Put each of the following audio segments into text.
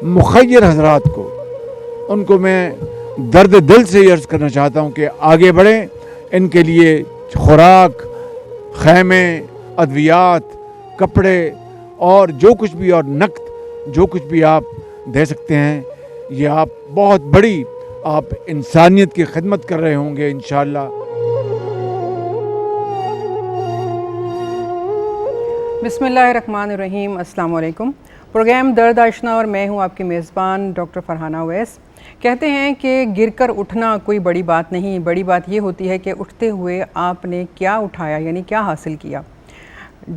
मुखय्यर हजरात को, उनको मैं दर्द दिल से अर्ज़ करना चाहता हूँ कि आगे बढ़ें। इनके लिए खुराक, खैमे, अद्वियात, कपड़े और जो कुछ भी, और नक़द जो कुछ भी आप दे सकते हैं, ये आप बहुत बड़ी आप इंसानियत की खिदमत कर रहे होंगे इंशाअल्लाह। बिस्मिल्लाहिर्रहमानिर्रहीम, अस्सलाम वालेकुम। प्रोग्राम दर्द आशना और मैं हूं आपकी मेज़बान डॉक्टर फरहाना अवैस। कहते हैं कि गिरकर उठना कोई बड़ी बात नहीं, बड़ी बात ये होती है कि उठते हुए आपने क्या उठाया, यानी क्या हासिल किया।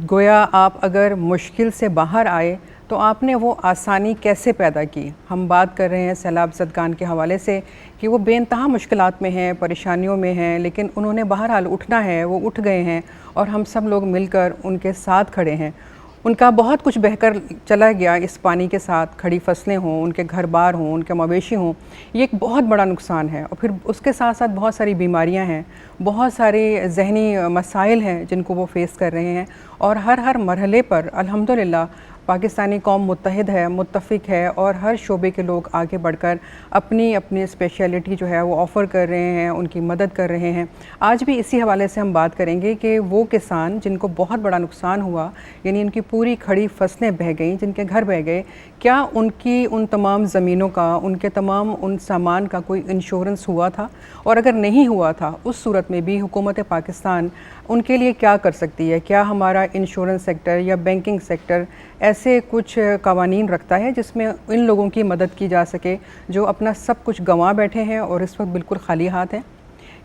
गोया आप अगर मुश्किल से बाहर आए तो आपने वो आसानी कैसे पैदा की। हम बात कर रहे हैं सैलाब ज़दगान के हवाले से कि वो बेइंतहा मुश्किलात में हैं, परेशानियों में हैं, लेकिन उन्होंने बहरहाल उठना है, वो उठ गए हैं और हम सब लोग मिलकर उनके साथ खड़े हैं। उनका बहुत कुछ बहकर चला गया इस पानी के साथ, खड़ी फसलें हों, उनके घर बार हों, उनके मवेशी हों, ये एक बहुत बड़ा नुकसान है। और फिर उसके साथ साथ बहुत सारी बीमारियां हैं, बहुत सारे जहनी मसाइल हैं जिनको वो फेस कर रहे हैं। और हर मरहले पर अल्हम्दुलिल्लाह पाकिस्तानी कौम मुत्तहिद है, मुत्तफ़िक है और हर शोबे के लोग आगे बढ़कर अपनी अपनी स्पेशलिटी जो है वो ऑफ़र कर रहे हैं, उनकी मदद कर रहे हैं। आज भी इसी हवाले से हम बात करेंगे कि वो किसान जिनको बहुत बड़ा नुकसान हुआ, यानी उनकी पूरी खड़ी फसलें बह गईं, जिनके घर बह गए, क्या उनकी उन तमाम ज़मीनों का, उनके तमाम उन सामान का कोई इंश्योरेंस हुआ था? और अगर नहीं हुआ था, उस सूरत में भी हुकूमत पाकिस्तान उनके लिए क्या कर सकती है? क्या हमारा इंश्योरेंस सेक्टर या बैंकिंग सेक्टर ऐसे कुछ कवानीन रखता है जिसमें इन लोगों की मदद की जा सके जो अपना सब कुछ गंवा बैठे हैं और इस वक्त बिल्कुल खाली हाथ हैं?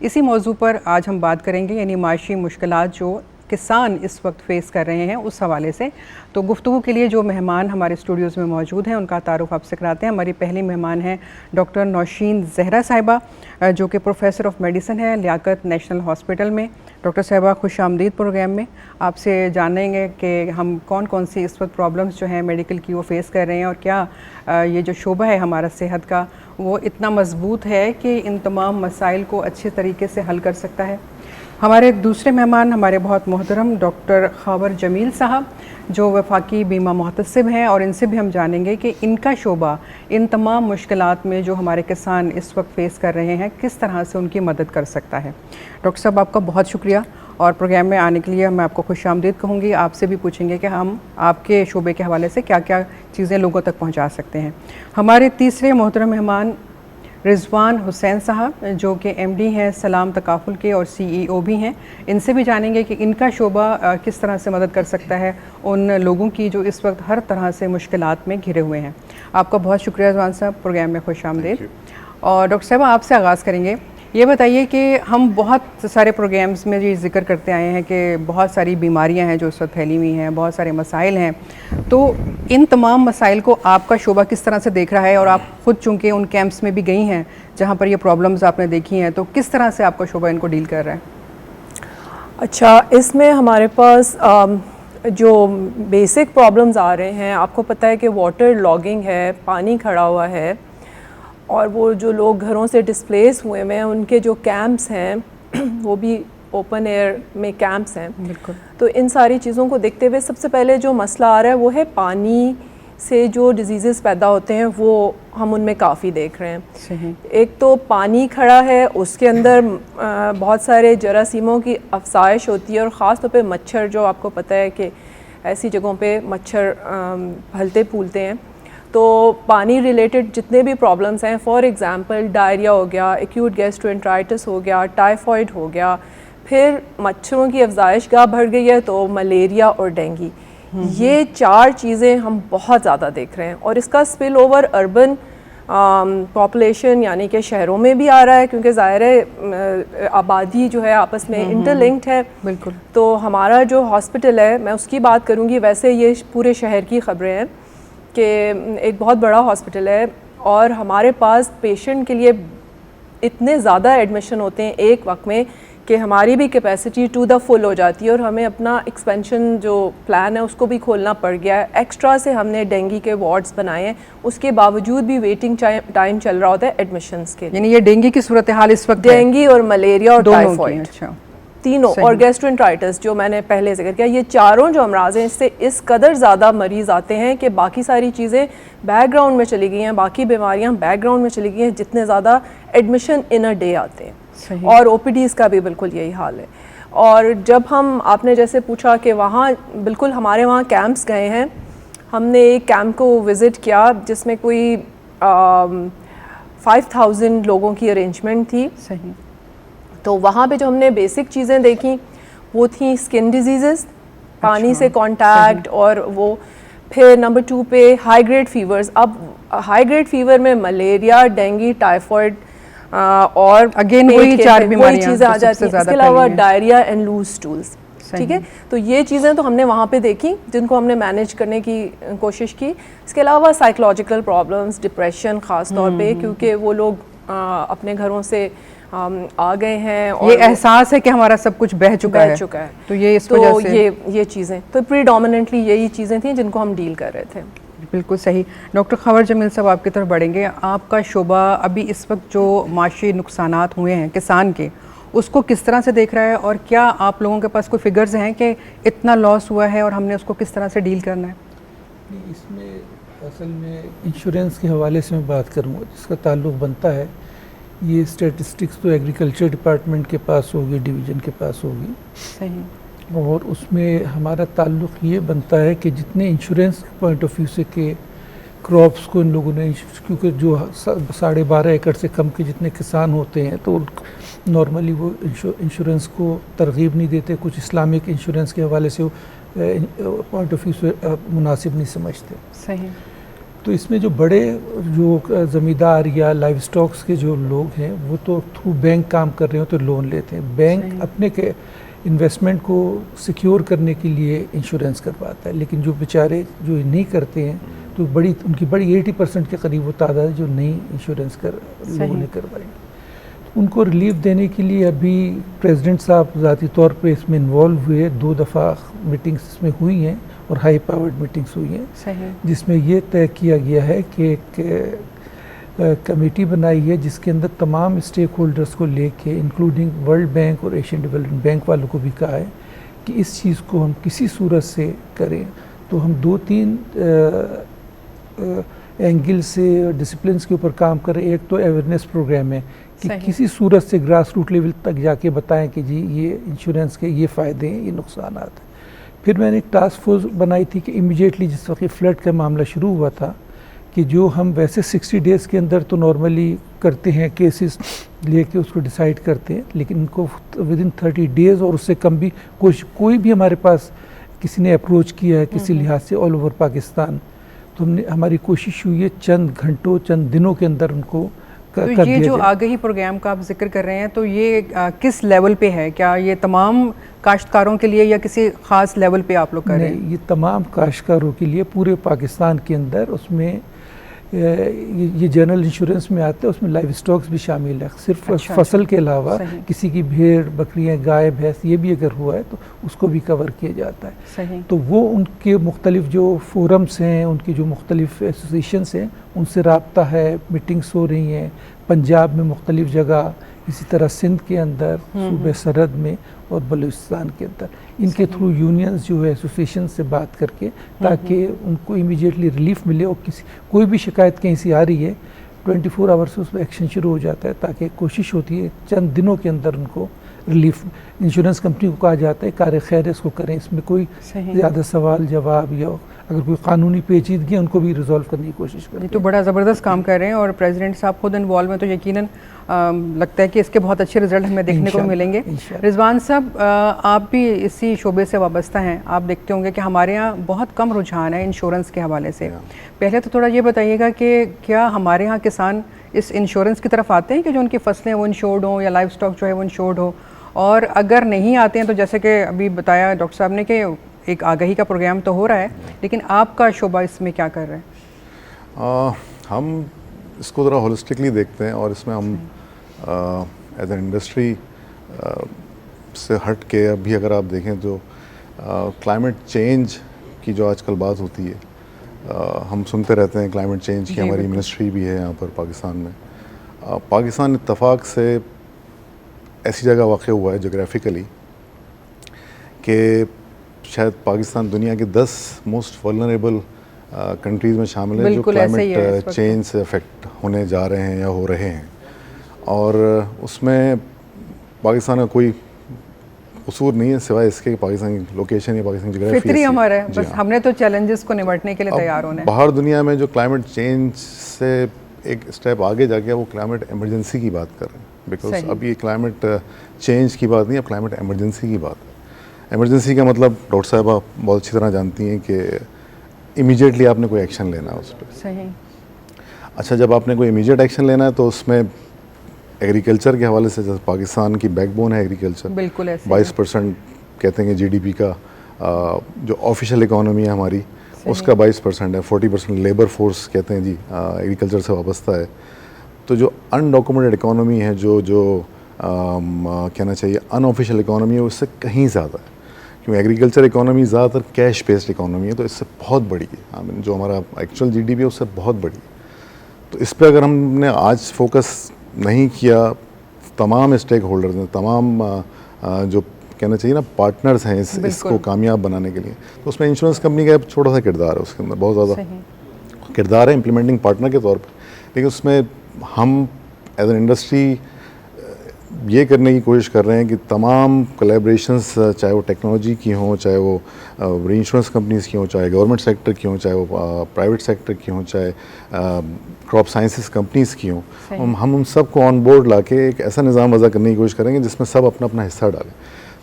इसी मौजू पर आज हम बात करेंगे, यानी माशी मुश्किलात जो किसान इस वक्त फ़ेस कर रहे हैं उस हवाले से। तो गुफ्तगू के लिए जो मेहमान हमारे स्टूडियोज़ में मौजूद हैं उनका तारुफ़ आपसे कराते हैं। हमारी पहली मेहमान हैं डॉक्टर नौशीन ज़हरा साहिबा, जो कि प्रोफेसर ऑफ मेडिसिन है लियाकत नेशनल हॉस्पिटल में। डॉक्टर साहिबा खुश आमदीद प्रोग्राम में। आपसे जानेंगे कि हम कौन कौन सी इस वक्त प्रॉब्लम्स जो हैं मेडिकल की वो फ़ेस कर रहे हैं, और क्या ये जो शोबा है हमारा सेहत का वो इतना मजबूत है कि इन तमाम मसाइल को अच्छे तरीके से हल कर सकता है। हमारे दूसरे मेहमान हमारे बहुत मोहतरम डॉक्टर ख़ावर जमील साहब, जो वफाकी बीमा मुहतसिब हैं, और इनसे भी हम जानेंगे कि इनका शोबा इन तमाम मुश्किलात में जो हमारे किसान इस वक्त फ़ेस कर रहे हैं किस तरह से उनकी मदद कर सकता है। डॉक्टर साहब आपका बहुत शुक्रिया, और प्रोग्राम में आने के लिए मैं आपको खुश आमदीद कहूँगी। आपसे भी पूछेंगे कि हम आपके शोबे के हवाले से क्या क्या चीज़ें लोगों तक पहुँचा सकते हैं। हमारे तीसरे मोहतरम मेहमान रिजवान हुसैन साहब, जो कि एमडी हैं सलाम तकाफुल के और सीईओ भी हैं। इनसे भी जानेंगे कि इनका शोबा किस तरह से मदद कर सकता है उन लोगों की जो इस वक्त हर तरह से मुश्किलात में घिरे हुए हैं। आपका बहुत शुक्रिया रिजवान साहब, प्रोग्राम में खुश आमदीद। और डॉक्टर साहब आपसे आगाज़ करेंगे, ये बताइए कि हम बहुत सारे प्रोग्राम्स में ये जिक्र करते आए हैं कि बहुत सारी बीमारियां हैं जो इस वक्त फैली हुई हैं, बहुत सारे मसाइल हैं, तो इन तमाम मसाइल को आपका शोबा किस तरह से देख रहा है? और आप ख़ुद चूँकि उन कैंप्स में भी गई हैं जहाँ पर ये प्रॉब्लम्स आपने देखी हैं, तो किस तरह से आपका शोबा इनको डील कर रहा है? अच्छा, इसमें हमारे पास जो बेसिक प्रॉब्लम्स आ रहे हैं, आपको पता है कि वाटर लॉगिंग है, पानी खड़ा हुआ है, और वो जो लोग घरों से डिस्प्लेस हुए हैं उनके जो कैंप्स हैं वो भी ओपन एयर में कैंप्स हैं। बिल्कुल। तो इन सारी चीज़ों को देखते हुए सबसे पहले जो मसला आ रहा है वो है पानी से जो डिजीज़ पैदा होते हैं, वो हम उनमें काफ़ी देख रहे हैं। सही। एक तो पानी खड़ा है, उसके अंदर बहुत सारे जरासीमों की अफसाइश होती है, और ख़ास तौर पे मच्छर, जो आपको पता है कि ऐसी जगहों पे मच्छर फलते फूलते हैं। तो पानी रिलेटेड जितने भी प्रॉब्लम्स हैं, फॉर एग्ज़ाम्पल डायरिया हो गया, एक्यूट गैस्ट्रोएंटराइटिस हो गया, टाइफॉइड हो गया, फिर मच्छरों की अफजाइश गाह बढ़ गई है तो मलेरिया और डेंगू, ये चार चीज़ें हम बहुत ज़्यादा देख रहे हैं। और इसका स्पिल ओवर अर्बन पॉपुलेशन यानी कि शहरों में भी आ रहा है, क्योंकि ज़ाहिर है आबादी जो है आपस में इंटरलिंक्ड है। बिल्कुल। तो हमारा जो हॉस्पिटल है, मैं उसकी बात करूँगी, वैसे ये पूरे शहर की ख़बरें हैं कि एक बहुत बड़ा हॉस्पिटल है और हमारे पास पेशेंट के लिए इतने ज़्यादा एडमिशन होते हैं एक वक्त में कि हमारी भी कैपेसिटी टू द फुल हो जाती है, और हमें अपना एक्सपेंशन जो प्लान है उसको भी खोलना पड़ गया है। एक्स्ट्रा से हमने डेंगू के वार्ड्स बनाए हैं, उसके बावजूद भी वेटिंग टाइम चल रहा होता है एडमिशन्स के लिए। यानी ये डेंगू की सूरत हाल इस वक्त डेंगू और मलेरिया और टाइफॉइड। अच्छा, तीनों, और गैस्ट्रोएंटराइटिस जो मैंने पहले जिक्र किया, ये चारों जो अमराज हैं इससे इस कदर ज़्यादा मरीज़ आते हैं कि बाकी सारी चीज़ें बैकग्राउंड में चली गई हैं, बाकी बीमारियां बैकग्राउंड में चली गई हैं, जितने ज़्यादा एडमिशन इन अ डे आते हैं। और ओपीडीज़ का भी बिल्कुल यही हाल है। और जब हम, आपने जैसे पूछा कि वहाँ बिल्कुल हमारे वहाँ कैंप्स गए हैं, हमने एक कैंप को विज़िट किया जिसमें कोई 5000 लोगों की अरेंजमेंट थी। सही। तो वहाँ पे जो हमने बेसिक चीज़ें देखी वो थी स्किन डिजीज़ेस, पानी से कांटेक्ट, और वो फिर नंबर 2 पे हाई ग्रेड फीवर्स। अब हाई ग्रेड फीवर में मलेरिया, डेंगू, टाइफॉइड और अगेन वही चार बीमारियां चीज़ें आ जाती हैं। इसके अलावा डायरिया एंड लूज स्टूल्स। ठीक है, तो ये चीज़ें तो हमने वहाँ पे देखी जिनको हमने मैनेज करने की कोशिश की। इसके अलावा साइकोलॉजिकल प्रॉब्लम्स, डिप्रेशन ख़ास तौर पे, क्योंकि वो लोग अपने घरों से आ गए हैं और ये एहसास है कि हमारा सब कुछ बह चुका है, तो ये इस वजह से ये चीज़ें तो प्रीडोमिनेंटली यही चीज़ें थी जिनको हम डील कर रहे थे। बिल्कुल सही। डॉक्टर खबर जमील साहब आपकी तरफ बढ़ेंगे। आपका शोबा अभी इस वक्त जो माशी नुकसानात हुए हैं किसान के, उसको किस तरह से देख रहा है, और क्या आप लोगों के पास कोई फिगर्स हैं कि इतना लॉस हुआ है और हमने उसको किस तरह से डील करना है? इसमें असल में इंश्योरेंस के हवाले से मैं बात करूँगा जिसका ताल्लुक़ बनता है, ये स्टैटिस्टिक्स तो एग्रीकल्चर डिपार्टमेंट के पास होगी, डिवीज़न के पास होगी। सही। और उसमें हमारा ताल्लुक़ ये बनता है कि जितने इंश्योरेंस पॉइंट ऑफ व्यू से के क्रॉप्स को इन लोगों ने, क्योंकि जो 12.5 एकड़ से कम के जितने किसान होते हैं तो नॉर्मली वो इंश्योरेंस को तरगीब नहीं देते, कुछ इस्लामिक इंश्योरेंस के हवाले से पॉइंट ऑफ व्यू से मुनासिब नहीं समझते। सही। तो इसमें जो बड़े जो ज़मींदार या लाइव स्टॉक्स के जो लोग हैं वो तो थ्रू बैंक काम कर रहे हो तो लोन लेते हैं। बैंक अपने के इन्वेस्टमेंट को सिक्योर करने के लिए इंश्योरेंस करवाता है, लेकिन जो बेचारे जो नहीं करते हैं तो उनकी बड़ी 80% के करीब वो तादाद है जो नहीं इंश्योरेंस लोगों ने करवाई। उनको रिलीफ देने के लिए अभी प्रेसिडेंट साहब ज़ाती तौर पे इसमें इन्वॉल्व हुए, 2 दफ़ा मीटिंग्स इसमें हुई हैं और हाई पावर्ड मीटिंग्स हुई हैं, जिसमें ये तय किया गया है कि एक कमेटी बनाई है जिसके अंदर तमाम स्टेक होल्डर्स को लेके इंक्लूडिंग वर्ल्ड बैंक और एशियन डेवलपमेंट बैंक वालों को भी कहा है कि इस चीज़ को हम किसी सूरत से करें। तो हम 2-3 एंगल से डिसिप्लिन के ऊपर काम कर रहे हैं। एक तो अवेयरनेस प्रोग्राम है कि किसी सूरत से ग्रास रूट लेवल तक जाके बताएं कि जी ये इंश्योरेंस के ये फ़ायदे हैं, ये नुकसान हैं। फिर मैंने एक टास्क फोर्स बनाई थी कि इमीडिएटली जिस वक्त फ्लड का मामला शुरू हुआ था कि जो हम वैसे 60 डेज़ के अंदर तो नॉर्मली करते हैं, केसेस लेके उसको डिसाइड करते हैं, लेकिन इनको विदिन 30 डेज़ और उससे कम भी कोई भी हमारे पास किसी ने अप्रोच किया है किसी लिहाज से ऑल ओवर पाकिस्तान, तो हमारी कोशिश हुई है चंद घंटों चंद दिनों के अंदर उनको तो ये जो आगाही प्रोग्राम का आप जिक्र कर रहे हैं तो ये किस लेवल पे है? क्या ये तमाम काश्तकारों के लिए या किसी ख़ास लेवल पे आप लोग कर रहे हैं? ये तमाम काश्तकारों के लिए पूरे पाकिस्तान के अंदर। उसमें ये जनरल इंश्योरेंस में आता है, उसमें लाइव स्टॉक्स भी शामिल है। सिर्फ फसल के अलावा किसी की भेड़, बकरियां, गाय, भैंस ये भी अगर हुआ है तो उसको भी कवर किया जाता है। तो वो उनके मुख्तलिफ जो फोरम्स हैं, उनकी जो मुख्तलिफ एसोसिएशंस हैं, उनसे रब्ता है, मीटिंग्स हो रही हैं पंजाब में मुख्तलिफ जगह, इसी तरह सिंध के अंदर, सूबे सरहद में और बलूचिस्तान के अंदर। इनके थ्रू यूनियंस जो है एसोसिएशन से बात करके ताकि उनको इमीडिएटली रिलीफ मिले, और कोई भी शिकायत कहीं से आ रही है 24 आवर्स से उस पर एक्शन शुरू हो जाता है, ताकि कोशिश होती है चंद दिनों के अंदर उनको रिलीफ। इंश्योरेंस कंपनी को कहा जाता है कार खैर इसको करें, इसमें कोई ज़्यादा सवाल जवाब या अगर कोई कानूनी पेचीदगी उनको भी रिजॉल्व करने की कोशिश करें। तो बड़ा ज़बरदस्त काम कर रहे हैं और प्रेसिडेंट साहब खुद इन्वॉल्व हैं, तो यकीनन लगता है कि इसके बहुत अच्छे रिजल्ट हमें देखने को मिलेंगे। रिजवान साहब, आप भी इसी शोबे से वाबस्ता हैं, आप देखते होंगे कि हमारे यहाँ बहुत कम रुझान है इंश्योरेंस के हवाले से। पहले तो थोड़ा ये बताइएगा कि क्या हमारे यहाँ किसान इस इंश्योरेंस की तरफ आते हैं कि जो उनकी फसलें वो इंश्योर्ड हों या लाइव स्टॉक जो है वो इंश्योर्ड हो, और अगर नहीं आते हैं तो जैसे कि अभी बताया डॉक्टर साहब ने कि एक आगाही का प्रोग्राम तो हो रहा है, लेकिन आपका शोबा इसमें क्या कर रहे हैं? हम इसको ज़रा होलिस्टिकली देखते हैं और इसमें हम एज एन इंडस्ट्री से हट के अभी अगर आप देखें तो क्लाइमेट चेंज की जो आजकल बात होती है, हम सुनते रहते हैं क्लाइमेट चेंज की, हमारी मिनिस्ट्री भी है यहाँ पर पाकिस्तान में। पाकिस्तान इत्तफाक से ऐसी जगह वाक़ हुआ है जोग्राफिकली कि शायद पाकिस्तान दुनिया के 10 मोस्ट वल्नरेबल कंट्रीज़ में शामिल है जो बिल्कुल ऐसे ही है इस क्लाइमेट वक्त। चेंज से अफेक्ट होने जा रहे हैं या हो रहे हैं, और उसमें पाकिस्तान का कोई कसूर नहीं है सिवाय इसके कि पाकिस्तान की लोकेशन या पाकिस्तान की जगह फितरी हमारा है, बस हमने तो चैलेंजेस को निपटने के लिए तैयार होना है। बाहर दुनिया में जो क्लाइमेट चेंज से एक स्टेप आगे जाके वो क्लाइमेट इमरजेंसी की बात कर रहे हैं, बिकॉज सही। अब ये क्लाइमेट चेंज की बात नहीं, अब क्लाइमेट इमरजेंसी की बात है। इमरजेंसी का मतलब डॉक्टर साहबा बहुत अच्छी तरह जानती हैं कि इमीडिएटली आपने कोई एक्शन लेना है उस पर। सही। अच्छा, जब आपने कोई इमीडिएट एक्शन लेना है तो उसमें एग्रीकल्चर के हवाले से, जैसे पाकिस्तान की बैकबोन है एग्रीकल्चर, बिल्कुल ऐसे 22% कहते हैं कि जीडीपी का जो ऑफिशियल इकोनॉमी है हमारी उसका 22% है, 40% लेबर फोर्स कहते हैं जी एग्रीकल्चर से वाबस्ता है। तो जो अनडॉक्यूमेंटेड इकोनॉमी है, जो कहना चाहिए अनऑफिशियल इकोनॉमी है, उससे कहीं ज़्यादा है, क्योंकि एग्रीकल्चर इकोनॉमी ज़्यादातर कैश बेस्ड इकोनॉमी है, तो इससे बहुत बड़ी है। जो हमारा एक्चुअल जीडीपी है उससे बहुत बड़ी है। तो इस पर अगर हमने आज फोकस नहीं किया, तमाम स्टेक होल्डर्स हैं, तमाम जो कहना चाहिए ना पार्टनर्स हैं इसको कामयाब बनाने के लिए, तो उसमें इंश्योरेंस कंपनी का छोटा सा किरदार है, उसके अंदर बहुत ज़्यादा किरदार है इम्प्लीमेंटिंग पार्टनर के तौर पर। लेकिन उसमें हम एज एन इंडस्ट्री ये करने की कोशिश कर रहे हैं कि तमाम कोलैबोरेशंस, चाहे वो टेक्नोलॉजी की हों, चाहे वो इंश्योरेंस कंपनीज़ की हों, चाहे गवर्नमेंट सेक्टर की हों, चाहे वो प्राइवेट सेक्टर की हों, चाहे क्रॉप साइंसेस कंपनीज़ की हों, हम उन सबको ऑन बोर्ड ला के एक ऐसा निज़ाम वज़ा करने की कोशिश करेंगे जिसमें सब अपना अपना हिस्सा डालें।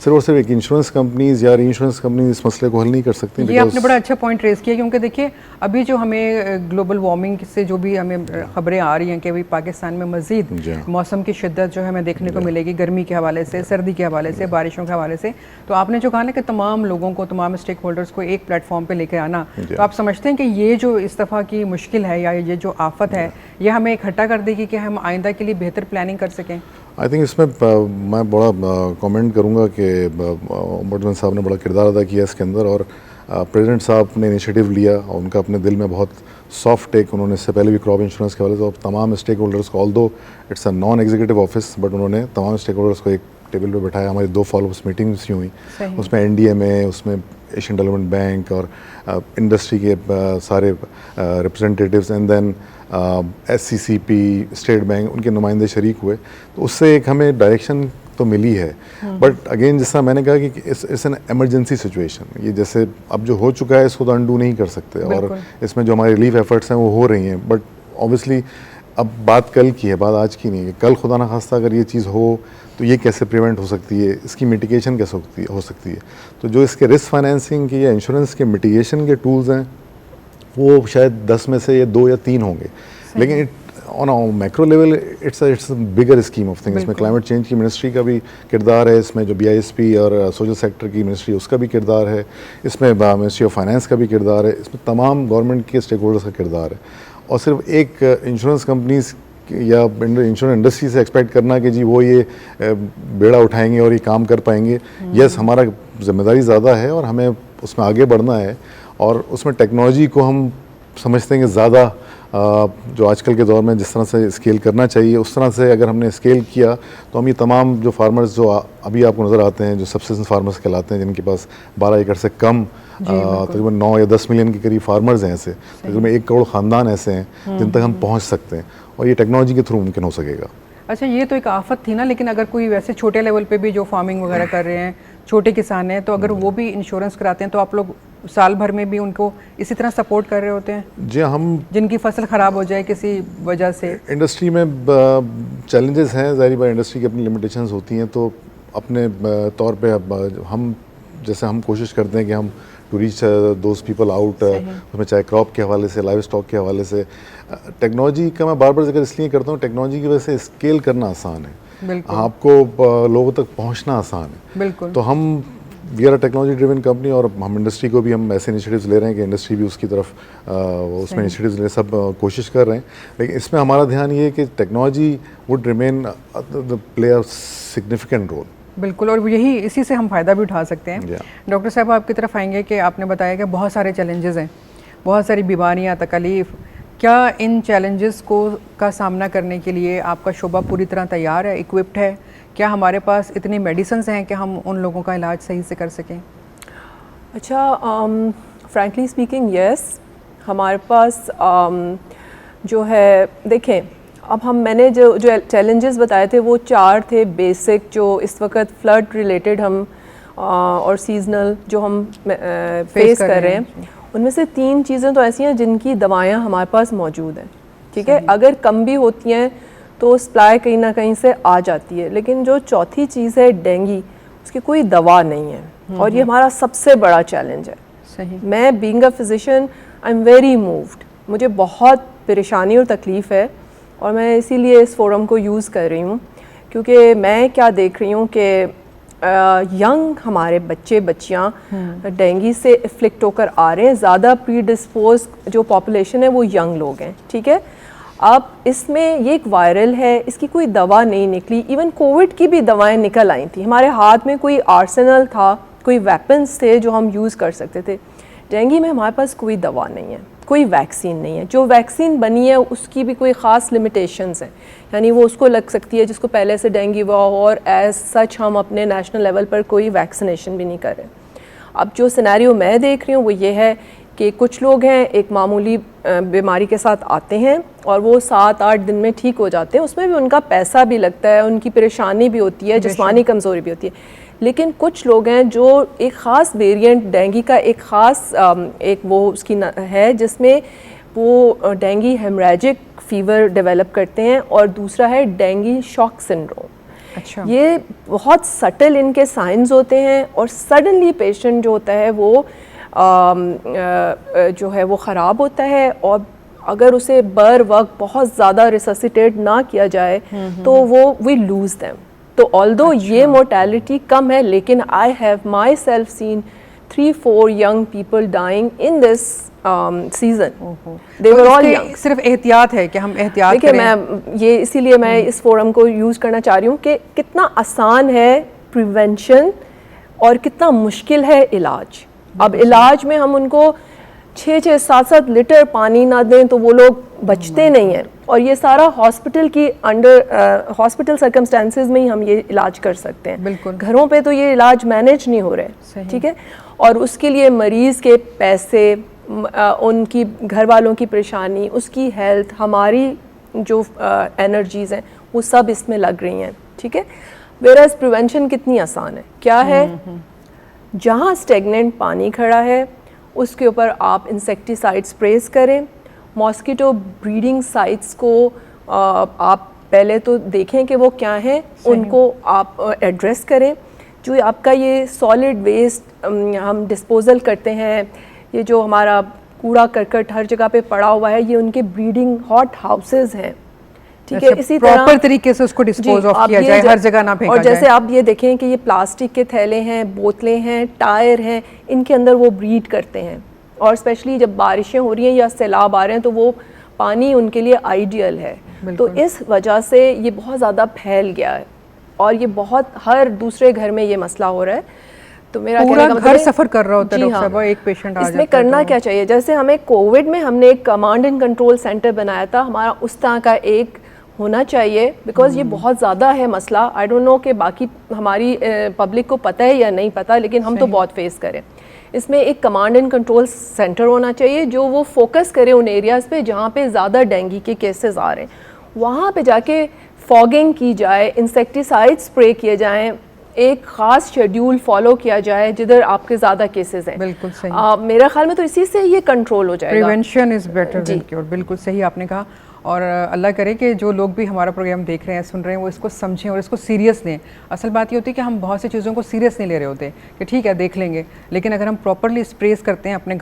सिर्फ और सिर्फ एक इंश्योरेंस कंपनीज़ या इंश्योरेंस कंपनीज इस मसले को हल नहीं कर सकती। ये आपने बड़ा अच्छा पॉइंट रेज किया, क्योंकि देखिए अभी जो हमें ग्लोबल वार्मिंग से जो भी हमें खबरें आ रही हैं कि अभी पाकिस्तान में मज़ीद मौसम की शिद्दत जो है हमें देखने को मिलेगी, गर्मी के हवाले से, सर्दी के हवाले से, बारिशों के हवाले से। तो आपने जो कहा ना कि तमाम लोगों को, तमाम स्टेक होल्डर्स को एक प्लेटफॉर्म पर लेकर आना, तो आप समझते हैं कि ये जो इस दफ़ा की मुश्किल है या ये जो आफत है, ये हमें इकट्ठा कर देगी कि हम आइंदा के लिए बेहतर प्लानिंग कर सकें? आई थिंक इसमें मैं बड़ा कमेंट करूंगा कि ओम्बुड्समैन साहब ने बड़ा किरदार अदा किया इसके अंदर, और प्रेसिडेंट साहब ने इनिशिएटिव लिया और उनका अपने दिल में बहुत सॉफ्ट टेक, उन्होंने इससे पहले भी क्रॉप इंश्योरेंस के हवाले से तमाम स्टेक होल्डर्स को, although it's a non executive office, but उन्होंने तमाम स्टेक होल्डर्स को एक टेबल पे बैठाया। हमारी 2 फॉलोअप्स मीटिंग्स हुई, उसमें एनडीएमए, उसमें एशियन डेवलपमेंट बैंक और इंडस्ट्री के सारे representatives, and then SCCP, state bank, उनके नुमाइंदे शरीक हुए। तो उससे एक हमें डायरेक्शन तो मिली है, बट अगेन जैसा मैंने कहा कि इट्स एन इमरजेंसी सिचुएशन। ये जैसे अब जो हो चुका है इसको तो अनडू नहीं कर सकते, और इसमें जो हमारे रिलीफ एफर्ट्स हैं वो हो रही हैं, बट ऑब्वियसली अब बात कल की है, बात आज की नहीं है। कल खुदा ना खास्ता अगर ये चीज़ हो तो ये कैसे प्रिवेंट हो सकती है, इसकी मिटिगेशन कैसे हो सकती है। तो जो इसके रिस्क फाइनेंसिंग की या इंश्योरेंस के मिटिगेशन के टूल्स हैं वो शायद 10 में से ये 2 या 3 होंगे, लेकिन on macro level it's bigger scheme of things. इसमें क्लाइमेट चेंज की मिनिस्ट्री का भी किरदार है, इसमें जो BISP और सोशल सेक्टर की मिनिस्ट्री उसका भी किरदार है, इसमें मिनिस्ट्री ऑफ फाइनेंस का भी किरदार है, इसमें तमाम गवर्नमेंट के स्टेक होल्डर्स का किरदार है। और सिर्फ एक इंश्योरेंस कंपनीज या इंश्योरेंस इंडस्ट्री से एक्सपेक्ट करना कि जी वो ये बेड़ा उठाएंगे और ये काम कर पाएंगे, यस हमारा जिम्मेदारी ज़्यादा है और हमें उसमें आगे बढ़ना है, और उसमें टेक्नोलॉजी को हम समझते हैं कि ज़्यादा जो आजकल के दौर में जिस तरह से स्केल करना चाहिए उस तरह से अगर हमने स्केल किया तो हम ये तमाम जो फार्मर्स जो अभी आपको नज़र आते हैं, जो सबसिस्टेंस फार्मर्स कहलाते हैं, जिनके पास 12 एकड़ से कम तकरीबन 9 या 10 मिलियन के करीब फार्मर्स हैं, ऐसे तकरीबन 1 करोड़ ख़ानदान ऐसे हैं जिन तक हम पहुँच सकते हैं, और ये टेक्नोलॉजी के थ्रू मुमकिन हो सकेगा। अच्छा, ये तो एक आफत थी ना, लेकिन अगर कोई वैसे छोटे लेवल पे भी जो फार्मिंग वगैरह कर रहे हैं, छोटे किसान हैं, तो अगर वो भी इंश्योरेंस कराते हैं तो आप लोग साल भर में भी उनको इसी तरह सपोर्ट कर रहे होते हैं? जी, हम जिनकी फसल ख़राब हो जाए किसी वजह से। इंडस्ट्री में चैलेंजेस हैं, ज़ाहिर बात इंडस्ट्री की अपनी लिमिटेशंस होती हैं, तो अपने तौर पे हम जैसे हम कोशिश करते हैं कि हम to reach those people out, उसमें चाहे क्रॉप के हवाले से, लाइव स्टॉक के हवाले से। टेक्नोलॉजी का मैं बार बार जिक्र इसलिए करता हूँ, टेक्नोलॉजी की वजह से स्केल करना आसान है, आपको लोगों तक पहुँचना आसान है। बिल्कुल। तो हम we are a technology driven company, और हम इंडस्ट्री को भी हम ऐसे इनिशिएटिव्स ले रहे हैं कि इंडस्ट्री भी उसकी तरफ उसमें इनिशिएटिव्स ले, सब कोशिश कर रहे हैं। लेकिन इसमें हमारा ध्यान ये है कि technology would remain play a significant role. बिल्कुल, और यही इसी से हम फ़ायदा भी उठा सकते हैं। डॉक्टर साहब आपकी तरफ आएंगे कि आपने बताया कि बहुत सारे चैलेंजेस हैं, बहुत सारी बीमारियाँ, तकलीफ़। क्या इन चैलेंजेस को का सामना करने के लिए आपका शोबा पूरी तरह तैयार है, इक्विप्ड है, क्या हमारे पास इतनी मेडिसिन हैं कि हम उन लोगों का इलाज सही से कर सकें? अच्छा, फ्रैंकली स्पीकिंग यस, हमारे पास जो है, देखें अब मैंने जो चैलेंजेस बताए थे वो 4 थे बेसिक, जो इस वक्त फ्लड रिलेटेड हम और सीजनल जो हम फेस कर रहे हैं, उनमें से 3 चीज़ें तो ऐसी हैं जिनकी दवाइयाँ हमारे पास मौजूद हैं, ठीक है। अगर कम भी होती हैं तो सप्लाई कहीं ना कहीं से आ जाती है, लेकिन जो चौथी चीज़ है डेंगू, उसकी कोई दवा नहीं है और ये हमारा सबसे बड़ा चैलेंज है। सही। मैं being a physician I am very moved, मुझे बहुत परेशानी और तकलीफ़ है और मैं इसीलिए इस फोरम को यूज़ कर रही हूँ, क्योंकि मैं क्या देख रही हूँ कि यंग हमारे बच्चे बच्चियाँ डेंगू से इफ्लिक्ट होकर आ रहे हैं, ज़्यादा प्रीडिस्पोज जो पॉपुलेशन है वो यंग लोग हैं, ठीक है। अब इसमें ये एक वायरल है, इसकी कोई दवा नहीं निकली, इवन कोविड की भी दवाएं निकल आई थी, हमारे हाथ में कोई आर्सेनल था, कोई वेपन्स थे जो हम यूज़ कर सकते थे। डेंगू में हमारे पास कोई दवा नहीं है, कोई वैक्सीन नहीं है, जो वैक्सीन बनी है उसकी भी कोई ख़ास लिमिटेशंस हैं, यानी वो उसको लग सकती है जिसको पहले से डेंगू हुआ हो, और एज सच हम अपने नेशनल लेवल पर कोई वैक्सीनेशन भी नहीं कर रहे। अब जो सिनेरियो मैं देख रही हूँ वो ये है कि कुछ लोग हैं एक मामूली बीमारी के साथ आते हैं और वो 7-8 दिन में ठीक हो जाते हैं, उसमें भी उनका पैसा भी लगता है, उनकी परेशानी भी होती है, जिस्मानी कमज़ोरी भी होती है। लेकिन कुछ लोग हैं जो एक ख़ास वेरिएंट डेंगू का एक ख़ास एक वो उसकी है जिसमें वो डेंगू हेमरेजिक फीवर डेवलप करते हैं, और दूसरा है डेंगू शॉक सिंड्रोम। अच्छा। ये बहुत सटल इनके साइंस होते हैं और सडनली पेशेंट जो होता है वो जो है वो ख़राब होता है, और अगर उसे बर वक्त बहुत ज़्यादा रिससिटेट ना किया जाए तो वो वी लूज़ देम। तो ऑल्दो ये मोर्टेलिटी कम है, लेकिन I have myself seen 3-4 young people dying in this season, they were all young. सिर्फ एहतियात है कि हम एहतियात देखिए, करें। मैं ये इसीलिए मैं इस फोरम को यूज़ करना चाह रही हूँ कि कितना आसान है प्रिवेंशन और कितना मुश्किल है इलाज। अब इलाज में हम उनको 6-6, 7-7 लीटर पानी ना दें तो वो लोग बचते नहीं हैं, और ये सारा हॉस्पिटल की अंडर हॉस्पिटल सर्कमस्टेंसेस में ही हम ये इलाज कर सकते हैं। बिल्कुल। घरों पे तो ये इलाज मैनेज नहीं हो रहे, ठीक है। और उसके लिए मरीज़ के पैसे, उनकी घर वालों की परेशानी, उसकी हेल्थ, हमारी जो एनर्जीज़ हैं वो सब इसमें लग रही हैं, ठीक है। वेरएज़ प्रिवेंशन कितनी आसान है, क्या है, जहाँ स्टेगनेंट पानी खड़ा है उसके ऊपर आप इंसेक्टिसाइड स्प्रेस करें। मॉस्किटो ब्रीडिंग साइट्स को आप पहले तो देखें कि वो क्या हैं, उनको आप एड्रेस करें। जो आपका ये सॉलिड वेस्ट हम डिस्पोजल करते हैं, ये जो हमारा कूड़ा करकट हर जगह पे पड़ा हुआ है, ये उनके ब्रीडिंग हॉट हाउसेस हैं, ठीक है। इसी तरह प्रॉपर तरीके से उसको डिस्पोज ऑफ किया जाए, हर जगह ना फेंका और जाए। जैसे आप ये देखें कि ये प्लास्टिक के थैले हैं, बोतलें हैं, टायर हैं, इनके अंदर वो ब्रीड करते हैं, और स्पेशली जब बारिशें हो रही हैं या सैलाब आ रहे हैं तो वो पानी उनके लिए आइडियल है। तो इस वजह से ये बहुत ज़्यादा फैल गया है और ये बहुत हर दूसरे घर में ये मसला हो रहा है। तो मेरा पूरा घर सफ़र कर रहा होता है डॉक्टर साहब, एक पेशेंट आ जाता है। इसमें करना क्या चाहिए, जैसे हमें कोविड में हमने एक कमांड एंड कंट्रोल सेंटर बनाया था, हमारा उस तरह का एक होना चाहिए, बिकॉज ये बहुत ज़्यादा है मसला। आई डोंट नो कि बाकी हमारी पब्लिक को पता है या नहीं पता, लेकिन हम तो बहुत फेस करें। इसमें एक कमांड एंड कंट्रोल सेंटर होना चाहिए जो वो फोकस करे उन एरियाज़ पे जहाँ पे ज़्यादा डेंगू के केसेस आ रहे हैं, वहाँ पे जाके फॉगिंग की जाए, इंसेक्टिसाइड स्प्रे किए जाएँ, एक ख़ास शेड्यूल फॉलो किया जाए जिधर आपके ज़्यादा केसेस हैं। बिल्कुल सही। मेरा ख्याल में तो इसी से ये कंट्रोल हो जाएगा। Prevention is better than cure, बिल्कुल सही आपने कहा। और अल्लाह करे कि जो लोग भी हमारा प्रोग्राम देख रहे हैं, सुन रहे हैं, वो इसको समझें और इसको सीरियस लें। असल बात ये होती है कि हम बहुत सी चीज़ों को सीरियस नहीं ले रहे होते कि ठीक है देख लेंगे, लेकिन अगर हम प्रॉपरली स्प्रेस करते हैं अपने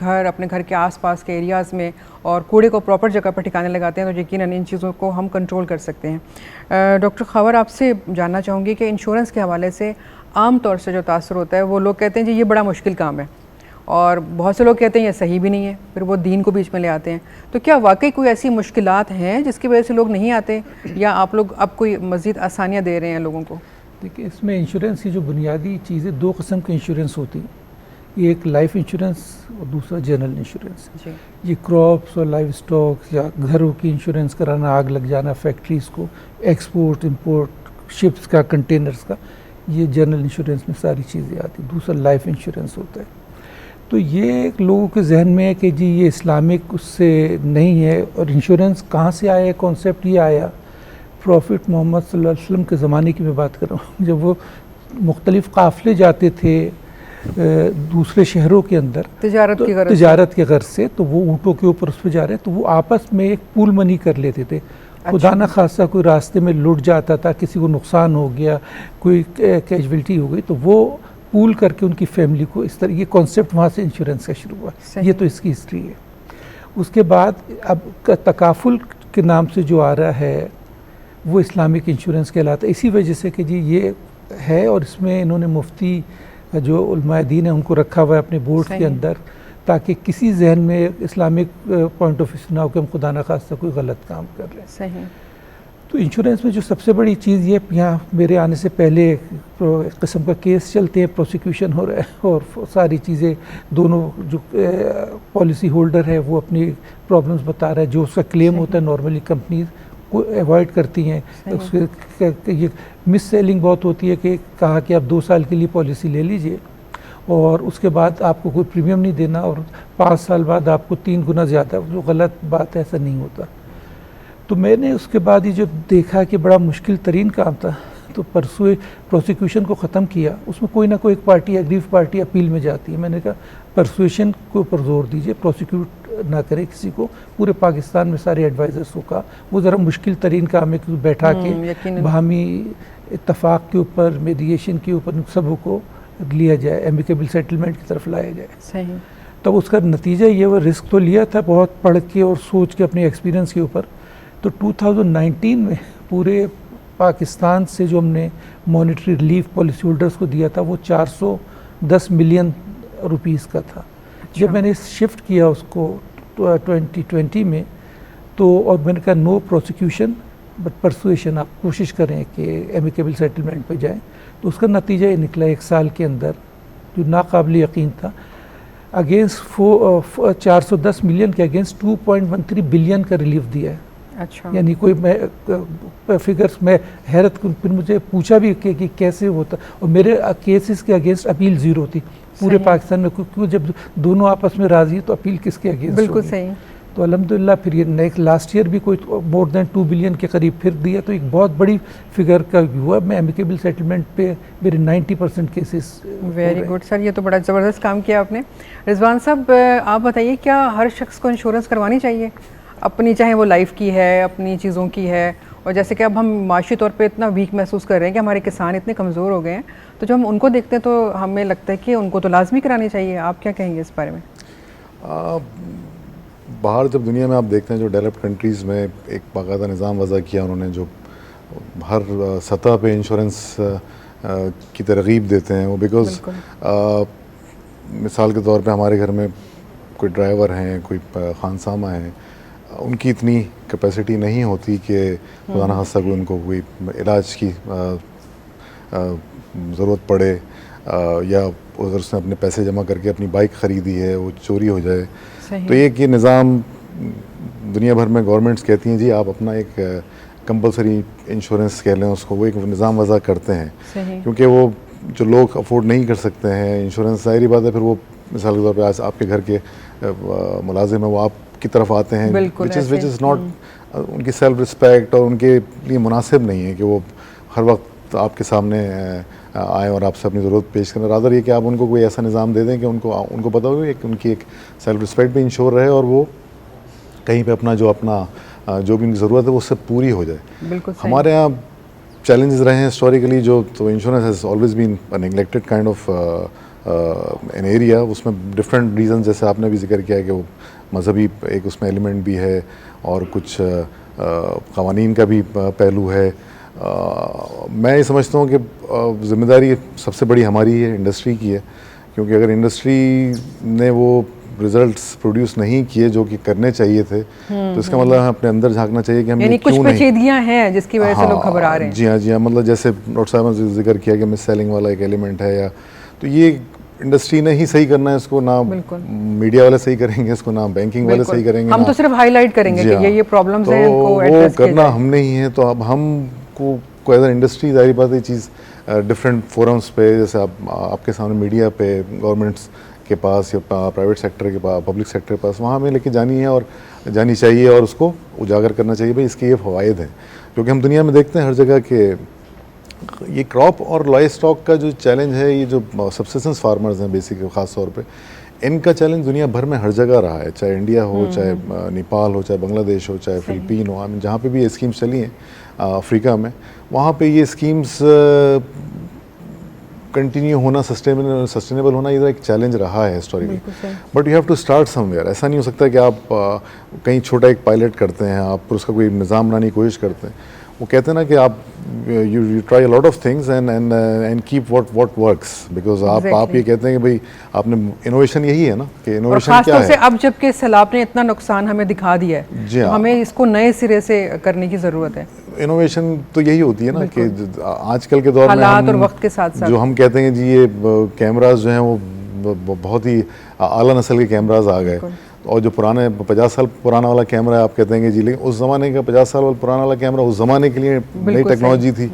घर के आसपास के एरियाज़ में और कूड़े को प्रॉपर जगह पर ठिकाने लगाते हैं तो यकीनन इन चीज़ों को हम कंट्रोल कर सकते हैं। डॉक्टर खबर, आपसे जानना चाहूँगी कि इंश्योरेंस के हवाले से आम तौर से जो तासुर होता है, वो लोग कहते हैं जी ये बड़ा मुश्किल काम है, और बहुत से लोग कहते हैं ये सही भी नहीं है, फिर वो दीन को बीच में ले आते हैं। तो क्या वाकई कोई ऐसी मुश्किलात हैं जिसकी वजह से लोग नहीं आते, या आप लोग अब कोई मज़ीद आसानियाँ दे रहे हैं लोगों को? देखिए, इसमें इंश्योरेंस की जो बुनियादी चीज़ें, 2 किस्म के इंश्योरेंस होती हैं, एक लाइफ इंश्योरेंस और दूसरा जनरल इंश्योरेंस। ये क्रॉप्स और लाइव स्टॉक्स या घरों की इंश्योरेंस कराना, आग लग जाना, फैक्ट्रीज़ को, एक्सपोर्ट इंपोर्ट शिप्स का, कंटेनर्स का, ये जनरल इंश्योरेंस में सारी चीज़ें आती। दूसरा लाइफ इंश्योरेंस होता है। तो ये लोगों के जहन में है कि जी ये इस्लामिक उससे नहीं है। और इंश्योरेंस कहाँ से आया, कॉन्सेप्ट ये आया प्रॉफिट मोहम्मद सल्लल्लाहु अलैहि वसल्लम के ज़माने की मैं बात कर रहा हूँ, जब वो मुख्तलिफ़ काफ़िले जाते थे दूसरे शहरों के अंदर तिजारत के गर्ज से, तो वो ऊँटों के ऊपर उस पर जा रहे हैं, तो वो आपस में एक पूल मनी कर लेते थे। खुदा न खासा कोई रास्ते में लुट जाता था, किसी को नुकसान हो गया, कोई कैजुअलिटी हो गई, तो वो पूल करके उनकी फैमिली को, इस तरह ये कॉन्सेप्ट वहाँ से इंश्योरेंस का शुरू हुआ। ये तो इसकी हिस्ट्री है। उसके बाद अब तकाफुल के नाम से जो आ रहा है वो इस्लामिक इंश्योरेंस कहलाता है, इसी वजह से कि जी ये है। और इसमें इन्होंने मुफ्ती जो उलमाए दीन है उनको रखा हुआ है अपने बोर्ड के अंदर, ताकि किसी जहन में इस्लामिक पॉइंट ऑफ व्यू ना हो कि हम खुदा न खास्ता कोई गलत काम कर रहे हैं। सही। तो इंश्योरेंस में जो सबसे बड़ी चीज़ ये, यहाँ मेरे आने से पहले एक किस्म का केस चलते हैं, प्रोसिक्यूशन हो रहा है, और सारी चीज़ें दोनों जो पॉलिसी होल्डर है वो अपनी प्रॉब्लम्स बता रहा है। जो उसका क्लेम होता है नॉर्मली कंपनीज को अवॉइड करती हैं। उसके ये मिस सेलिंग बहुत होती है कि कहा कि आप 2 साल के लिए पॉलिसी ले लीजिए और उसके बाद आपको कोई प्रीमियम नहीं देना, और 5 साल बाद आपको 3 गुना ज़्यादा, जो गलत बात है, ऐसा नहीं होता। तो मैंने उसके बाद ये जो देखा कि बड़ा मुश्किल तरीन काम था, तो परसों प्रोसिक्यूशन को ख़त्म किया। उसमें कोई ना कोई एक पार्टी, एग्रीव पार्टी अपील में जाती है। मैंने कहा परसुएशन के ऊपर जोर दीजिए, प्रोसिक्यूट ना करे किसी को। पूरे पाकिस्तान में सारे एडवाइज़र्स का वो ज़रा मुश्किल तरीन काम है कि बैठा के बाहमी इत्तफाक के ऊपर, मीडिएशन के ऊपर सबों को लिया जाए, एमिकेबल सेटलमेंट की तरफ लाया जाए। सही। तब उसका नतीजा ये, वो रिस्क तो लिया था बहुत पढ़ के और सोच के अपने एक्सपीरियंस के ऊपर। तो 2019 में पूरे पाकिस्तान से जो हमने मॉनेटरी रिलीफ पॉलिसी होल्डर्स को दिया था वो 410 मिलियन रुपीस का था। जब मैंने शिफ्ट किया उसको 2020 में, तो और मैंने कहा नो प्रोसिक्यूशन बट परसुएशन, आप कोशिश करें कि एमिकेबल सेटलमेंट पे जाएं, तो उसका नतीजा ये निकला 1 साल के अंदर, जो नाकाबिल यकीन था। अगेंस्ट 410 मिलियन के अगेंस्ट 2.13 बिलियन का रिलीफ दिया है। अच्छा। यानी कोई फिगर्स में हैरत, फिर मुझे पूछा भी कि कैसे होता, और मेरे केसेस के अगेंस्ट अपील 0 थी पूरे पाकिस्तान में, क्योंकि जब दोनों आपस में राजी है तो अपील किसके अगेंस्ट? बिल्कुल सही। तो अल्हम्दुलिल्लाह फिर ये नेक्स्ट लास्ट ईयर भी कोई मोर देन 2 बिलियन के करीब फिर दिया, तो एक बहुत बड़ी फिगर का हुआ। मैं एमिकेबल सेटलमेंट पे मेरे 90% केसेस। वेरी गुड सर, ये तो बड़ा ज़बरदस्त काम किया आपने। रिजवान साहब, आप बताइए, क्या हर शख्स को इंश्योरेंस करवानी चाहिए अपनी, चाहे वो लाइफ की है, अपनी चीज़ों की है? और जैसे कि अब हम माशी तौर पे इतना वीक महसूस कर रहे हैं कि हमारे किसान इतने कमज़ोर हो गए हैं, तो जब हम उनको देखते हैं तो हमें लगता है कि उनको तो लाजमी करानी चाहिए। आप क्या कहेंगे इस बारे में? बाहर जब दुनिया में आप देखते हैं, जो डेवलप्ड कंट्रीज़ में एक बाकायदा निज़ाम वज़ा किया उन्होंने, जो हर सतह पे इंश्योरेंस की तरगीब देते हैं वो, बिकॉज़ मिसाल के तौर पे हमारे घर में कोई ड्राइवर हैं, कोई खानसामा हैं, उनकी इतनी कैपेसिटी नहीं होती कि खुदा न खास्ता कोई उनको कोई इलाज की ज़रूरत पड़े, या उधर उसने अपने पैसे जमा करके अपनी बाइक ख़रीदी है वो चोरी हो जाए। तो एक ये निज़ाम दुनिया भर में गवर्नमेंट्स कहती हैं जी आप अपना एक कंपलसरी इंश्योरेंस कह लें उसको, वो एक निज़ाम वज़ा करते हैं, क्योंकि वो जो लोग अफोर्ड नहीं कर सकते हैं इंश्योरेंस, ज़ाहिर बात है फिर वो मिसाल के तौर पे आज आपके घर के मुलाजिम है वो आपकी तरफ आते हैं, विच इज़ नॉट उनकी सेल्फ रिस्पेक्ट और उनके लिए मुनासिब नहीं है कि वो हर वक्त आपके सामने आए और आपसे अपनी ज़रूरत पेश करें। रादर ये कि आप उनको कोई ऐसा निज़ाम दे दें कि उनको पता हो कि उनकी एक सेल्फ रिस्पेक्ट भी इंश्योर रहे और वो कहीं पे अपना जो भी उनकी ज़रूरत है वो उससे पूरी हो जाए। बिल्कुल सही। हमारे यहाँ चैलेंजेस रहे हैं हिस्टोरिकली, जो तो insurance has always been neglected kind of an area. उसमें डिफरेंट रीज़न, जैसे आपने भी जिक्र किया है कि वो मजहबी एक उसमें एलिमेंट भी है और कुछ क़वानीन का भी पहलू है। मैं ये समझता हूँ कि ज़िम्मेदारी सबसे बड़ी हमारी है, इंडस्ट्री की है, क्योंकि अगर इंडस्ट्री ने वो रिजल्ट्स प्रोड्यूस नहीं किए जो कि करने चाहिए थे, तो इसका मतलब हमें अपने अंदर झांकना चाहिए कि हम यानी कुछ पेचीदगियां हैं जिसकी वजह से लोग घबरा रहे हैं। जी हाँ, मतलब जैसे डॉक्टर साहब ने जिक्र किया कि मिस सेलिंग वाला एक एलिमेंट है, या तो ये इंडस्ट्री ने ही सही करना है इसको, ना मीडिया वाले सही करेंगे इसको, ना बैंकिंग वाले सही करेंगे, हम तो सिर्फ हाईलाइट करेंगे कि ये प्रॉब्लम्स हैं, इनको वो करना हमने ही है। तो अब हमको आपको एज एन इंडस्ट्री जाहिर बात है चीज़ डिफरेंट फोरम्स पे, जैसे आपके सामने मीडिया पे, गवर्नमेंट्स के पास या प्राइवेट सेक्टर के पास, पब्लिक सेक्टर के पास, वहाँ हमें लेके जानी है और जानी चाहिए और उसको उजागर करना चाहिए भाई इसके ये फ़वाइद हैं, क्योंकि हम दुनिया में देखते हैं हर जगह के ये क्रॉप और लाइव स्टॉक का जो चैलेंज है, ये जो सब्सिस्टेंस फार्मर्स हैं बेसिक ख़ास तौर पे, इनका चैलेंज दुनिया भर में हर जगह रहा है, चाहे इंडिया हो, चाहे नेपाल हो, चाहे बांग्लादेश हो, चाहे फिलिपीन हो, जहाँ पे भी ये स्कीम्स चली हैं अफ्रीका में, वहाँ पे ये स्कीम्स कंटिन्यू होना, सस्टेनेबल होना, ये एक चैलेंज रहा है historically. But you have to start somewhere. ऐसा नहीं हो सकता कि आप कहीं छोटा एक पायलट करते हैं, आप फिर उसका कोई निज़ाम बनाने की कोशिश करते हैं। वो कहते हैं ना कि आप you try a lot of things and keep what works, because आप ये कहते हैं कि भाई आपने इनोवेशन यही है ना कि इनोवेशन क्या है। से अब जबकि सैलाब ने इतना नुकसान हमें दिखा दिया है, जी हाँ, हमें इसको नए सिरे से करने की ज़रूरत है। इनोवेशन तो यही होती है ना कि आजकल के दौर में हालात और वक्त के साथ साथ जो हम कहते हैं जी ये कैमराज जो हैं वो बहुत ही आला नस्ल के कैमराज आ गए, और जो पुराने 50 साल पुराना वाला कैमरा है आप कहते हैं कि जी, लेकिन उस ज़माने का 50 साल वाला पुराना वाला कैमरा उस ज़माने के लिए नई टेक्नोलॉजी थी,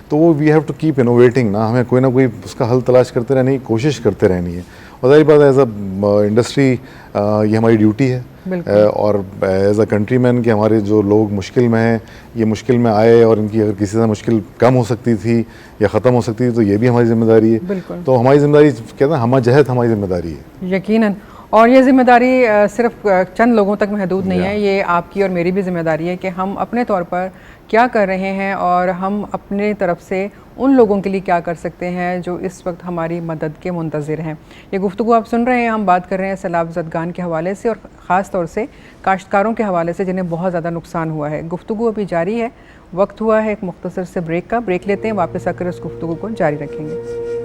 तो वो we have to keep innovating ना, हमें कोई ना कोई उसका हल तलाश करते रहने की कोशिश करते रहनी है। और जाहिर बात है एज अ इंडस्ट्री ये हमारी ड्यूटी है, और एज अ कंट्री मैन कि हमारे जो लोग मुश्किल में हैं, ये मुश्किल में आए और इनकी अगर किसी से मुश्किल कम हो सकती थी या ख़त्म हो सकती थी तो ये भी हमारी जिम्मेदारी है। तो हमारी जिम्मेदारी कहते हैं हम जहत हमारी जिम्मेदारी है यकीनन, और ये जिम्मेदारी सिर्फ चंद लोगों तक महदूद नहीं है, ये आपकी और मेरी भी जिम्मेदारी है कि हम अपने तौर पर क्या कर रहे हैं और हम अपने तरफ से उन लोगों के लिए क्या कर सकते हैं जो इस वक्त हमारी मदद के मुंतज़िर हैं। ये गुफ्तगू आप सुन रहे हैं, हम बात कर रहे हैं सैलाब ज़दगान के हवाले से और ख़ास तौर से काश्तकारों के हवाले से जिन्हें बहुत ज़्यादा नुकसान हुआ है। गुफ्तगू अभी जारी है, वक्त हुआ है एक मुख्तसर से ब्रेक का। ब्रेक लेते हैं, वापस आकर इस गुफ्तगू को जारी रखेंगे।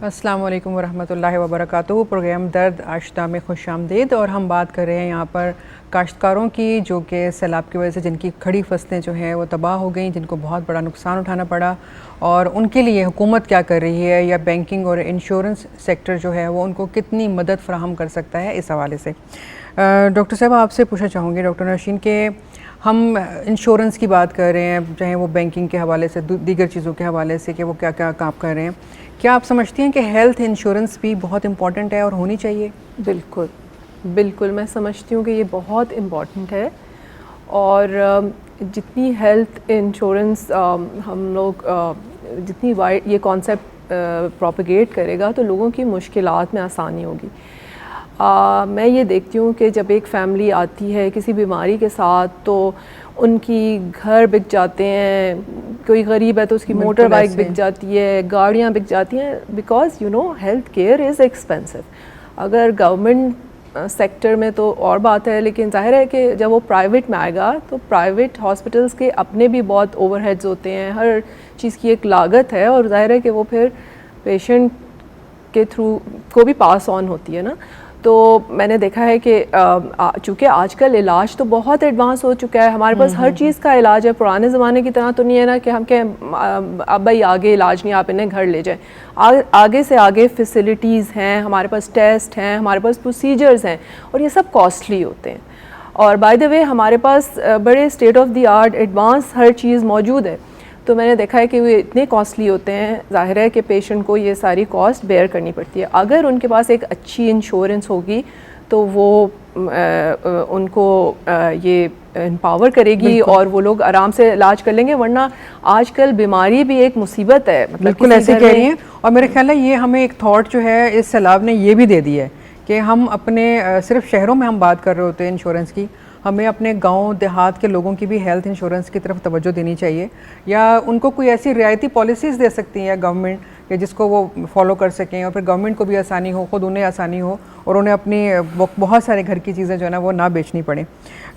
अस्सलाम वालेकुम वरहमतुल्लाहि वबरकातुहू। प्रोग्राम दर्द आशिता में खुशामदीद, और हम बात कर रहे हैं यहाँ पर काश्तकारों की जो कि सैलाब की वजह से जिनकी खड़ी फसलें जो हैं वो तबाह हो गई, जिनको बहुत बड़ा नुकसान उठाना पड़ा, और उनके लिए हुकूमत क्या कर रही है या बैंकिंग और इंश्योरेंस सेक्टर जो है वो उनको कितनी मदद फराहम कर सकता है। इस हवाले से डॉक्टर साहब आपसे पूछना चाहूँगी, डॉक्टर नौशीन, के हम इंश्योरेंस की बात कर रहे हैं, चाहे वो बैंकिंग के हवाले से, दीगर चीज़ों के हवाले से कि वो क्या क्या काम कर रहे हैं, क्या आप समझती हैं कि हेल्थ इंश्योरेंस भी बहुत इम्पॉर्टेंट है और होनी चाहिए? बिल्कुल बिल्कुल, मैं समझती हूँ कि ये बहुत इम्पॉर्टेंट है, और जितनी हेल्थ इंश्योरेंस हम लोग जितनी वाइड ये कॉन्सेप्ट प्रोपेगेट करेगा तो लोगों की मुश्किलात में आसानी होगी। मैं ये देखती हूँ कि जब एक फ़ैमिली आती है किसी बीमारी के साथ तो उनकी घर बिक जाते हैं, कोई गरीब है तो उसकी मोटर बाइक बिक जाती है, गाड़ियाँ बिक जाती हैं, because you know health care is expensive. अगर गवर्नमेंट सेक्टर में तो और बात है, लेकिन जाहिर है कि जब वो प्राइवेट में आएगा तो प्राइवेट हॉस्पिटल्स के अपने भी बहुत ओवरहेड्स होते हैं, हर चीज़ की एक लागत है, और जाहिर है कि वो फिर पेशेंट के थ्रू को भी पास ऑन होती है ना। तो मैंने देखा है कि चूँकि आजकल इलाज तो बहुत एडवांस हो चुका है, हमारे पास हर चीज़ का इलाज है, पुराने ज़माने की तरह तो नहीं है ना कि हम कहें अब भाई आगे इलाज नहीं, आप इन्हें घर ले जाएं। आगे से आगे फैसिलिटीज़ हैं, हमारे पास टेस्ट हैं, हमारे पास प्रोसीजर्स हैं, और ये सब कॉस्टली होते हैं। और बाय द वे हमारे पास बड़े state of the art advance हर चीज़ मौजूद है। तो मैंने देखा है कि वो इतने कॉस्टली होते हैं, जाहिर है कि पेशेंट को ये सारी कॉस्ट बेयर करनी पड़ती है। अगर उनके पास एक अच्छी इंश्योरेंस होगी तो वो उनको ये एम्पावर करेगी और वो लोग आराम से इलाज कर लेंगे, वरना आजकल बीमारी भी एक मुसीबत है। मतलब बिल्कुल ऐसे कह रही हैं, और मेरे ख्याल है ये हमें एक थॉट जो है इस सैलाब ने ये भी दे दी है कि हम अपने सिर्फ शहरों में हम बात कर रहे होते हैं इंश्योरेंस की, हमें अपने गांव देहात के लोगों की भी हेल्थ इंश्योरेंस की तरफ तवज्जो देनी चाहिए, या उनको कोई ऐसी रियायती पॉलिसीज़ दे सकती है गवर्नमेंट कि जिसको वो फॉलो कर सकें और फिर गवर्नमेंट को भी आसानी हो, ख़ुद उन्हें आसानी हो और उन्हें अपनी बहुत सारे घर की चीज़ें जो है ना वो ना बेचनी पड़े।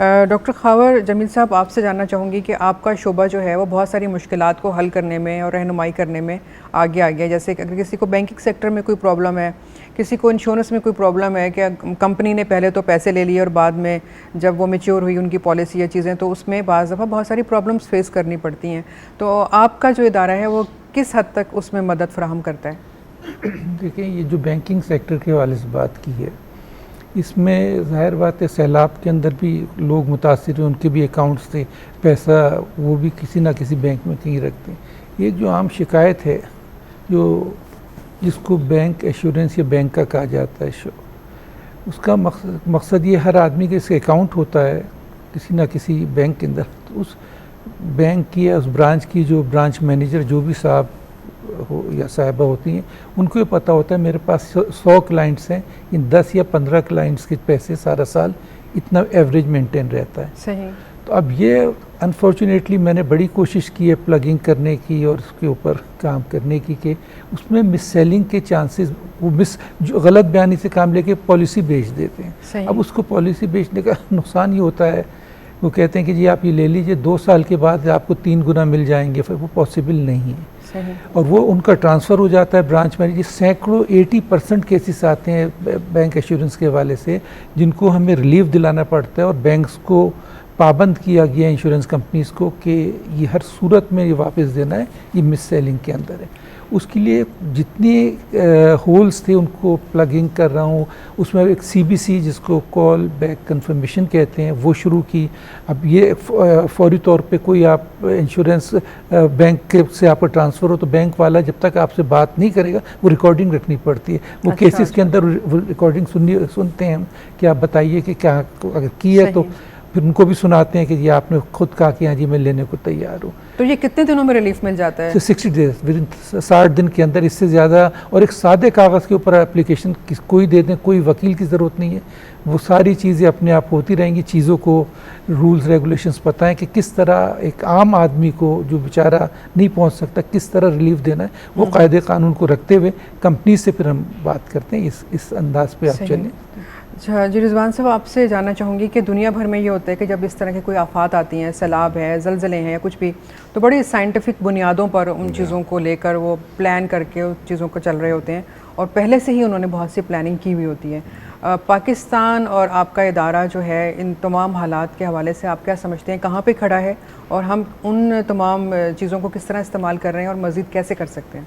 डॉक्टर ख़ावर जमील साहब, आपसे जानना चाहूँगी कि आपका शोबा जो है वो बहुत सारी मुश्किलात को हल करने में और रहनुमाई करने में आगे आ गया। जैसे अगर किसी को बैंकिंग सेक्टर में कोई प्रॉब्लम है, किसी को इंश्योरेंस में कोई प्रॉब्लम है कि कंपनी ने पहले तो पैसे ले लिए और बाद में जब वो मैच्योर हुई उनकी पॉलिसी या चीज़ें, तो उसमें बाज़ दफ़ा बहुत सारी प्रॉब्लम्स फेस करनी पड़ती हैं, तो आपका जो इदारा है वो किस हद तक उसमें मदद फराहम करता है? देखिए, ये जो बैंकिंग सेक्टर के हवाले से बात की है, इसमें ज़ाहिर बात है सैलाब के अंदर भी लोग मुतासिर हैं, उनके भी अकाउंट्स थे, पैसा वो भी किसी ना किसी बैंक में कहीं रखते हैं। एक जो आम शिकायत है जो जिसको बैंक एश्योरेंस या बैंक का कहा जाता है, उसका मकसद ये हर आदमी के इसके अकाउंट होता है किसी ना किसी बैंक के अंदर, तो उस बैंक की या उस ब्रांच की जो ब्रांच मैनेजर जो भी साहब हो या साहिबा होती हैं, उनको ये पता होता है मेरे पास 100 क्लाइंट्स हैं, इन 10 या 15 क्लाइंट्स के पैसे सारा साल इतना एवरेज मेंटेन रहता है। सही। तो अब ये अनफॉर्चुनेटली मैंने बड़ी कोशिश की है प्लगिंग करने की और उसके ऊपर काम करने की कि उसमें मिस सेलिंग के चांसेस, वो जो गलत बयानी से काम लेके पॉलिसी बेच देते हैं। अब उसको पॉलिसी बेचने का नुकसान ये होता है, वो कहते हैं कि जी आप ये ले लीजिए, 2 साल के बाद आपको 3 गुना मिल जाएंगे, फिर वो पॉसिबल नहीं है। सही। और वो उनका ट्रांसफ़र हो जाता है ब्रांच मैनेजर। सैकड़ों 80% केसेस आते हैं बैंक एश्योरेंस के हवाले से जिनको हमें रिलीफ दिलाना पड़ता है, और बैंक्स को पाबंद किया गया इंश्योरेंस कंपनीज़ को कि ये हर सूरत में ये वापस देना है, ये मिस सेलिंग के अंदर है। उसके लिए जितने होल्स थे उनको प्लगिंग कर रहा हूँ। उसमें एक CBC जिसको कॉल बैक कंफर्मेशन कहते हैं वो शुरू की। अब ये फौरी तौर पे कोई आप इंश्योरेंस बैंक से आपका ट्रांसफ़र हो तो बैंक वाला जब तक आपसे बात नहीं करेगा वो रिकॉर्डिंग रखनी पड़ती है। वो केसेस के अंदर रिकॉर्डिंग सुनते हैं हम कि आप बताइए कि क्या अगर की है, तो फिर उनको भी सुनाते हैं कि ये आपने खुद कहा कि हाँ जी मैं लेने को तैयार हूँ। तो ये कितने दिनों में रिलीफ मिल जाता है? 60 डेज, विद इन 60 दिन के अंदर, इससे ज़्यादा। और एक सादे कागज़ के ऊपर एप्लीकेशन कोई दे दें, कोई वकील की ज़रूरत नहीं है, वो सारी चीज़ें अपने आप होती रहेंगी। चीज़ों को रूल्स रेगुलेशंस पता है कि किस तरह एक आम आदमी को जो बेचारा नहीं पहुँच सकता किस तरह रिलीफ देना है, वो कायदे कानून को रखते हुए कंपनी से फिर हम बात करते हैं इस अंदाज पे आप चलें। अच्छा जी, रिजवान साहब आपसे जानना चाहूँगी कि दुनिया भर में ये होता है कि जब इस तरह की कोई आफात आती हैं, सैलाब है, ज़लज़ले हैं या कुछ भी, तो बड़ी साइंटिफिक बुनियादों पर उन चीज़ों को लेकर वो प्लान करके उन चीज़ों को चल रहे होते हैं और पहले से ही उन्होंने बहुत सी प्लानिंग की हुई होती है। पाकिस्तान और आपका इदारा जो है इन तमाम हालात के हवाले से आप क्या समझते हैं, कहाँ पे खड़ा है और हम उन तमाम चीज़ों को किस तरह इस्तेमाल कर रहे हैं और मज़ीद कैसे कर सकते हैं?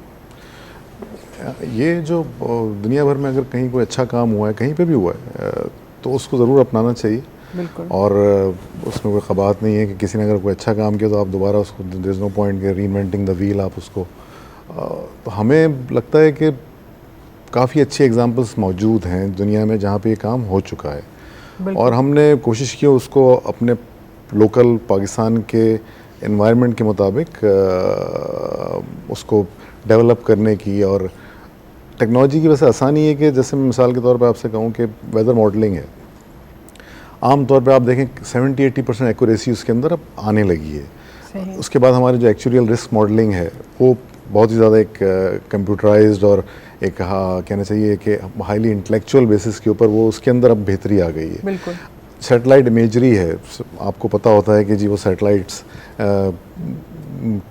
ये जो दुनिया भर में अगर कहीं कोई अच्छा काम हुआ है, कहीं पे भी हुआ है, तो उसको ज़रूर अपनाना चाहिए। बिल्कुल। और उसमें कोई ख़बात नहीं है कि किसी ने अगर कोई अच्छा काम किया तो आप दोबारा उसको, देयर इज़ नो पॉइंट के रीइन्वेंटिंग द व्हील आप उसको। तो हमें लगता है कि काफ़ी अच्छे एग्जांपल्स मौजूद हैं दुनिया में जहाँ पे ये काम हो चुका है, और हमने कोशिश की उसको अपने लोकल पाकिस्तान के एनवायरनमेंट के मुताबिक उसको डेवलप करने की। और टेक्नोलॉजी की वैसे आसानी है कि जैसे मैं मिसाल के तौर पे आपसे कहूँ कि वेदर मॉडलिंग है, आम तौर पे आप देखें 70-80% एक्यूरेसी उसके अंदर अब आने लगी है। उसके बाद हमारे जो एक्चुअल रिस्क मॉडलिंग है वो बहुत ही ज़्यादा एक कंप्यूटराइज्ड और एक कहना चाहिए कि हाईली इंटेलेक्चुअल बेसिस के ऊपर वो उसके अंदर अब बेहतरी आ गई है। बिल्कुल। सैटेलाइट इमेजरी है, आपको पता होता है कि जी वो सैटेलाइट्स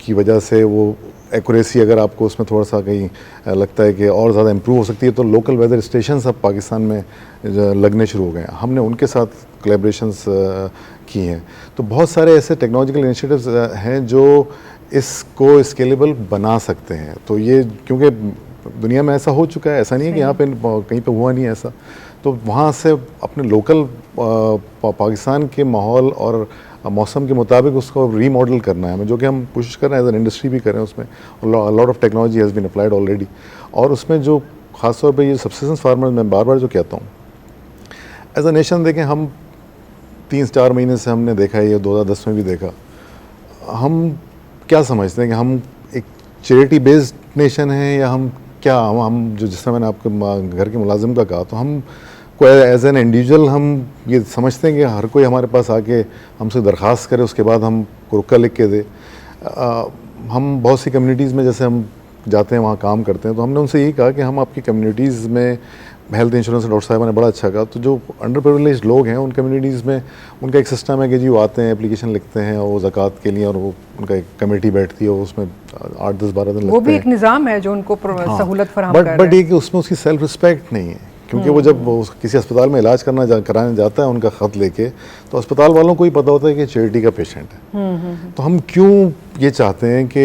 की वजह से वो एक्यूरेसी अगर आपको उसमें थोड़ा सा कहीं लगता है कि और ज़्यादा इम्प्रूव हो सकती है, तो लोकल वेदर स्टेशन अब पाकिस्तान में लगने शुरू हो गए हैं। हमने उनके साथ कोलैबोरेशंस की हैं। तो बहुत सारे ऐसे टेक्नोलॉजिकल इनिशिएटिव्स हैं जो इसको स्केलेबल बना सकते हैं। तो ये क्योंकि दुनिया में ऐसा हो चुका है, ऐसा नहीं है कि यहाँ पे कहीं पे हुआ नहीं है ऐसा, तो वहाँ से अपने लोकल पाकिस्तान के माहौल और मौसम के मुताबिक उसको रीमॉडल करना है हमें, जो कि हम कोशिश कर रहे हैं, एज एन इंडस्ट्री भी कर रहे हैं। उसमें lot of technology has been applied already. और उसमें जो ख़ासतौर पे ये सब्सिस्टेंस फार्मर, मैं बार बार जो कहता हूँ, एज अ नेशन देखें, हम 3-4 महीने से हमने देखा है, ये 2010 में भी देखा, हम क्या समझते हैं कि हम एक चैरिटी बेस्ड नेशन हैं या हम क्या, हम जो जिस तरह मैंने आपके घर के मुलाजिम का कहा, तो हम को एज एन इंडिविजुअल हम ये समझते हैं कि हर कोई हमारे पास आके हमसे दरख्वास्त करे, उसके बाद हम रुका लिख के दे। हम बहुत सी कम्युनिटीज़ में जैसे हम जाते हैं, वहाँ काम करते हैं, तो हमने उनसे यही कहा कि हम आपकी कम्युनिटीज़ में हेल्थ इंश्योरेंस, डॉक्टर साहिबा ने बड़ा अच्छा कहा, तो जो अंडर प्रिविलेज लोग हैं उन कम्युनिटीज़ में उनका एक सिस्टम है कि जी वो आते हैं, एप्लीकेशन लिखते हैं, वो ज़कात के लिए, और वो उनका एक कमेटी बैठती है, उसमें 8-10-12 दिन लगते हैं। वो भी एक निज़ाम है जो उनको सहूलत फराहम कर रहा है। बट ये कि उसमें उसकी सेल्फ रिस्पेक्ट नहीं है, क्योंकि वो जब वो किसी अस्पताल में इलाज कराने जाता है उनका ख़त लेके, तो अस्पताल वालों को ही पता होता है कि चैरिटी का पेशेंट है। तो हम क्यों ये चाहते हैं कि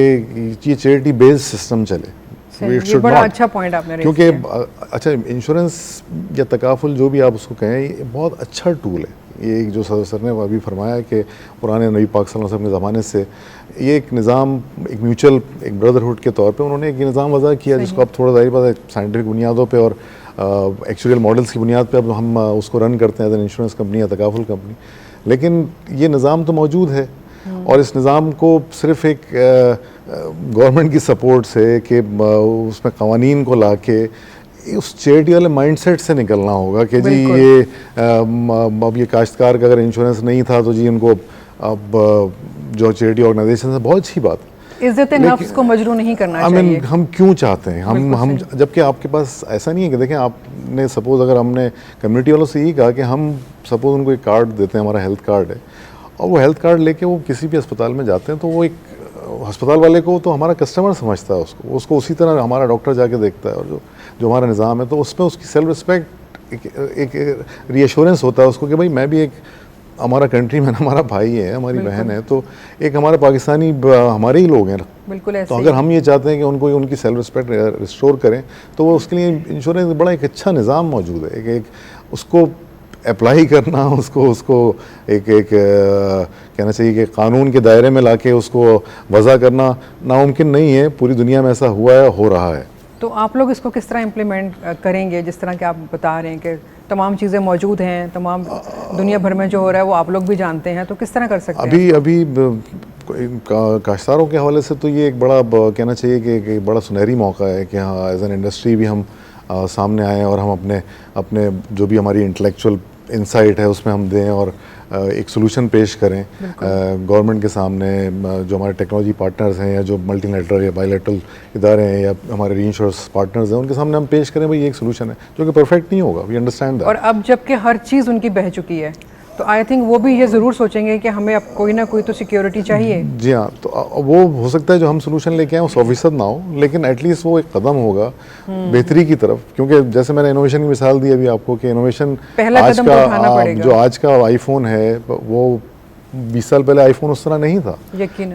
ये चैरिटी बेस्ड सिस्टम चले? ये बड़ा अच्छा पॉइंट आपने रेज़ क्योंकि किया। अच्छा, इंश्योरेंस या तकाफुल जो भी आप उसको कहें, ये बहुत अच्छा टूल है। ये एक जो सर ने अभी फरमाया कि पुराने नबी पाक सल्लल्लाहु अलैहि वसल्लम के ज़माने से ये एक निज़ाम, एक म्यूचुअल, एक ब्रदरहुड के तौर पे उन्होंने एक निज़ाम वज़ा किया, जिसको अब थोड़ा ज़ाहिर बात है साइंटिफिक बुनियादों पे और एक्चुअल मॉडल्स की बुनियाद पे अब हम उसको रन करते हैं एज एन इंश्योरेंस कंपनी या तकाफुल कंपनी। लेकिन ये निज़ाम तो मौजूद है, और इस निज़ाम को सिर्फ एक गवर्नमेंट की सपोर्ट से कि उसमें क़वानीन को ला के उस चैरिटी वाले माइंडसेट से निकलना होगा कि जी ये अब ये काश्तकार का अगर इंश्योरेंस नहीं था तो जी उनको अब जो चैरिटी ऑर्गेनाइजेशन है, बहुत अच्छी बात है, इज्जत नफ्स को मजरू नहीं करना चाहिए। हम क्यों चाहते हैं हम जबकि आपके पास ऐसा नहीं है कि देखें, आपने सपोज अगर हमने कम्युनिटी वालों से यही कहा कि हम सपोज उनको एक कार्ड देते हैं, हमारा हेल्थ कार्ड है, और वो हेल्थ कार्ड लेके वो किसी भी अस्पताल में जाते हैं, तो वो एक अस्पताल वाले को तो हमारा कस्टमर समझता है, उसको उसी तरह हमारा डॉक्टर जाके देखता है, और जो हमारा निज़ाम है, तो उसमें उसकी सेल्फ रिस्पेक्ट, एक रीएश्योरेंस होता है उसको कि भाई मैं भी एक, हमारा कंट्री में हमारा भाई है, हमारी बहन है, तो एक हमारे पाकिस्तानी हमारे ही लोग हैं। बिल्कुल ऐसे तो अगर हम ये चाहते हैं कि उनको उनकी सेल्फ रिस्पेक्ट रिस्टोर करें, तो वो उसके लिए इंश्योरेंस बड़ा एक अच्छा निज़ाम मौजूद है। एक उसको अप्लाई करना, उसको एक कहना चाहिए कि कानून के दायरे में लाके उसको वज़ा करना नामुमकिन नहीं है। पूरी दुनिया में ऐसा हुआ है, हो रहा है। तो आप लोग इसको किस तरह इम्प्लीमेंट करेंगे? जिस तरह के आप बता रहे हैं कि तमाम चीज़ें मौजूद हैं, तमाम दुनिया भर में जो हो रहा है वो आप लोग भी जानते हैं, तो किस तरह कर सकते हैं? अभी काश्तकारों के हवाले से तो ये एक बड़ा कहना चाहिए कि एक बड़ा सुनहरी मौका है कि हाँ, एज एन इंडस्ट्री भी हम सामने आएँ और हम अपने जो भी हमारी इंटेलेक्चुअल इंसाइट है उसमें हम दें और एक सोल्यूशन पेश करें गवर्नमेंट के सामने। जो हमारे टेक्नोलॉजी पार्टनर्स हैं या जो मल्टीलैटरल या बायलैटरल इदारे हैं या हमारे रीइंश्योरेंस पार्टनर्स हैं, उनके सामने हम पेश करें भाई ये एक सोल्यूशन है जो कि परफेक्ट नहीं होगा, वी अंडरस्टैंड दैट। और अब जबकि हर चीज़ उनकी बह चुकी है, तो आई थिंक वो भी ये ज़रूर सोचेंगे कि हमें अब कोई ना कोई तो सिक्योरिटी चाहिए। जी हाँ, तो वो हो सकता है जो हम सोल्यूशन लेके आए वो 100% ना हो, लेकिन एटलीस्ट वो एक कदम होगा बेहतरी की तरफ। क्योंकि जैसे मैंने इनोवेशन की मिसाल दी अभी आपको कि इनोवेशन आज का जो आज का आईफोन है वो 20 साल पहले आईफोन उस तरह नहीं था।